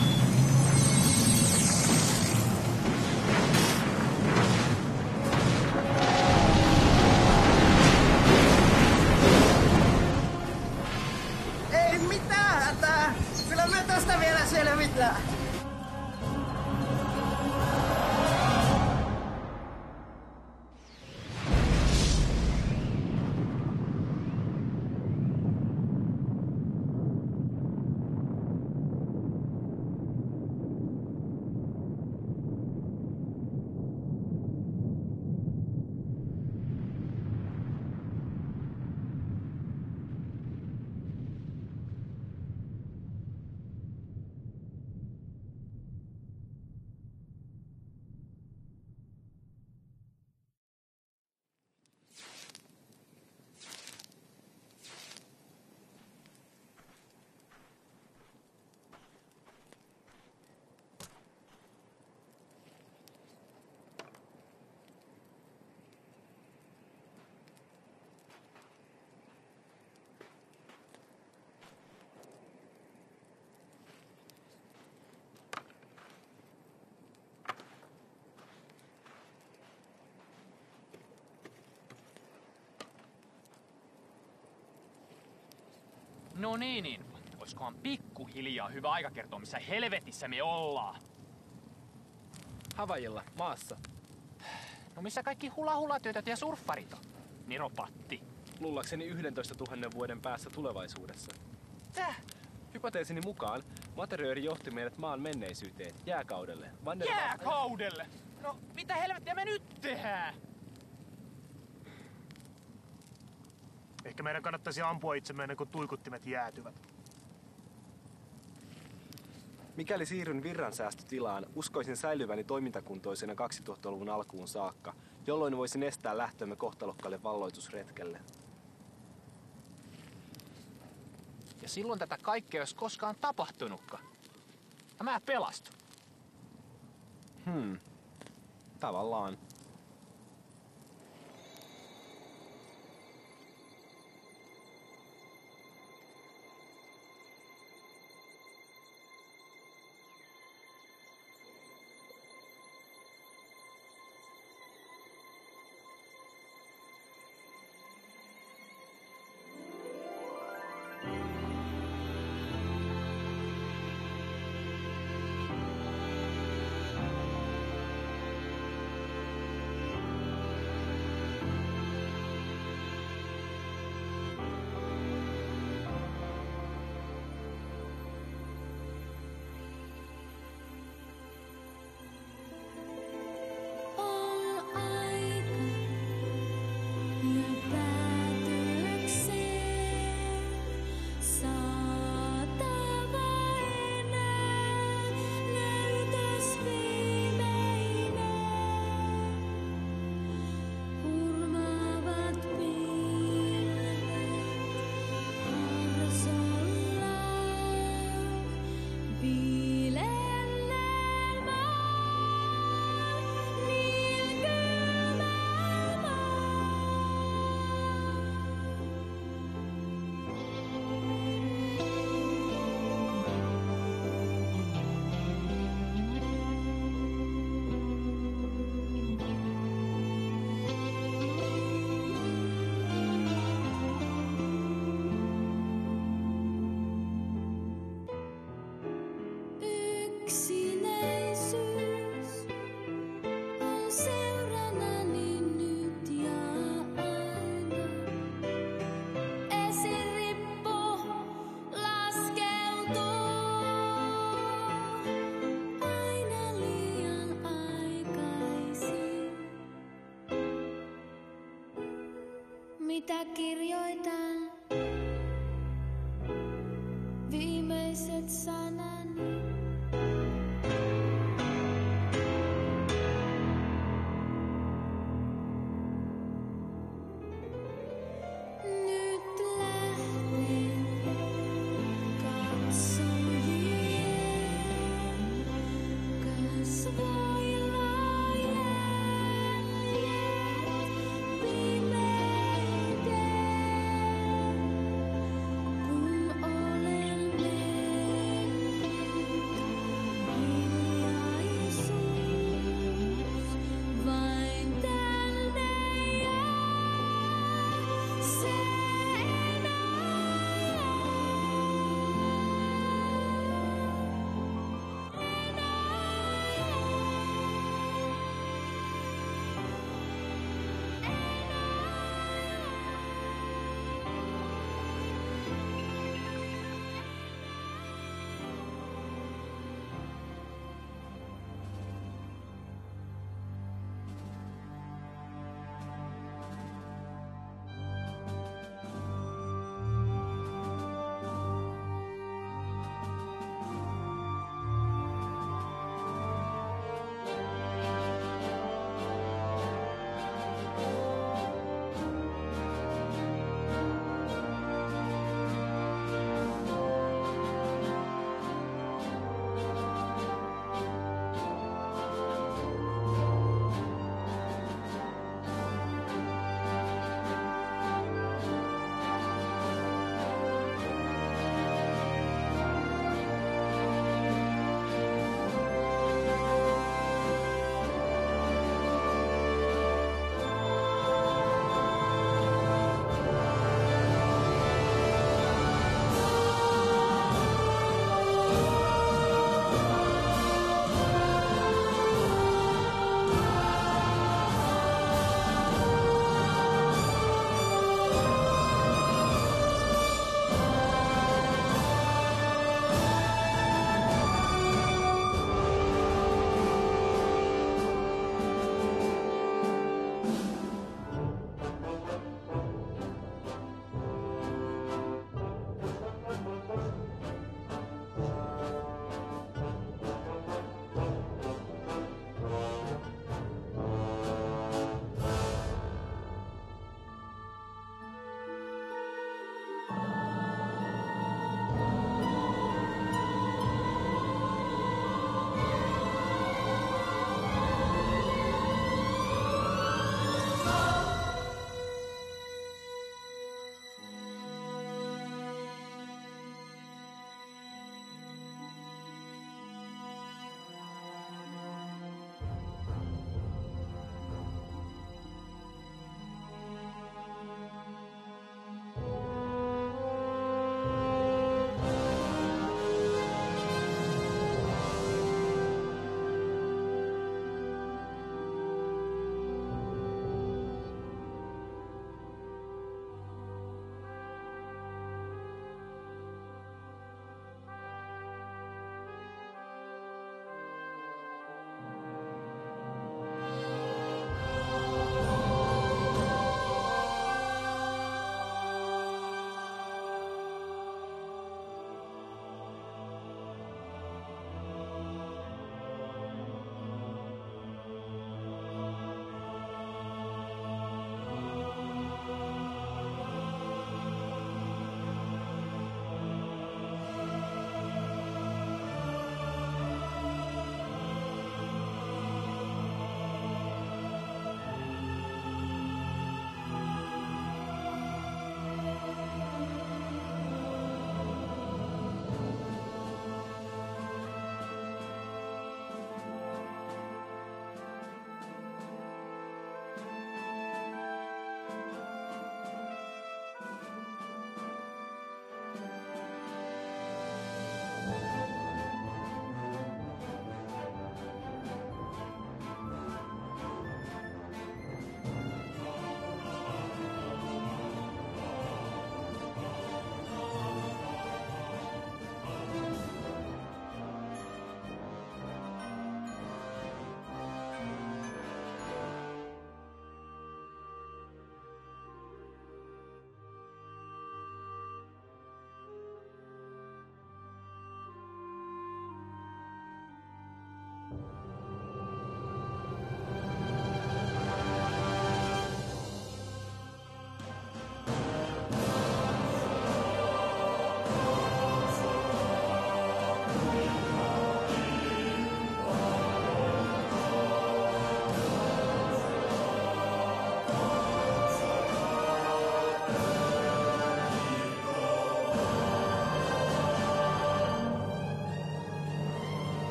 Ei mitään hätää. Kyllä me tästä vielä selvitään. No niin. Oiskohan pikkuhiljaa hyvä aika kertoa, missä helvetissä me ollaan? Havajilla, maassa. No missä kaikki hula-hula-tytöt ja surffarit on? Niropatti. Luullakseni 11 000 vuoden päässä tulevaisuudessa. Täh? Hypoteesini mukaan Materiori johti meidät maan menneisyyteen, jääkaudelle. Jääkaudelle? No mitä helvettiä me nyt tehdään? Ehkä meidän kannattaisi ampua itsemme ennen kuin tuikuttimet jäätyvät. Mikäli siirryn virransäästötilaan, uskoisin säilyväni toimintakuntoisena 2000-luvun alkuun saakka, jolloin voisin estää lähtömme kohtalokkaalle valloitusretkelle. Ja silloin tätä kaikkea ei olisi koskaan tapahtunutkaan. Ja mä pelastun. Tavallaan. yhtäkkiä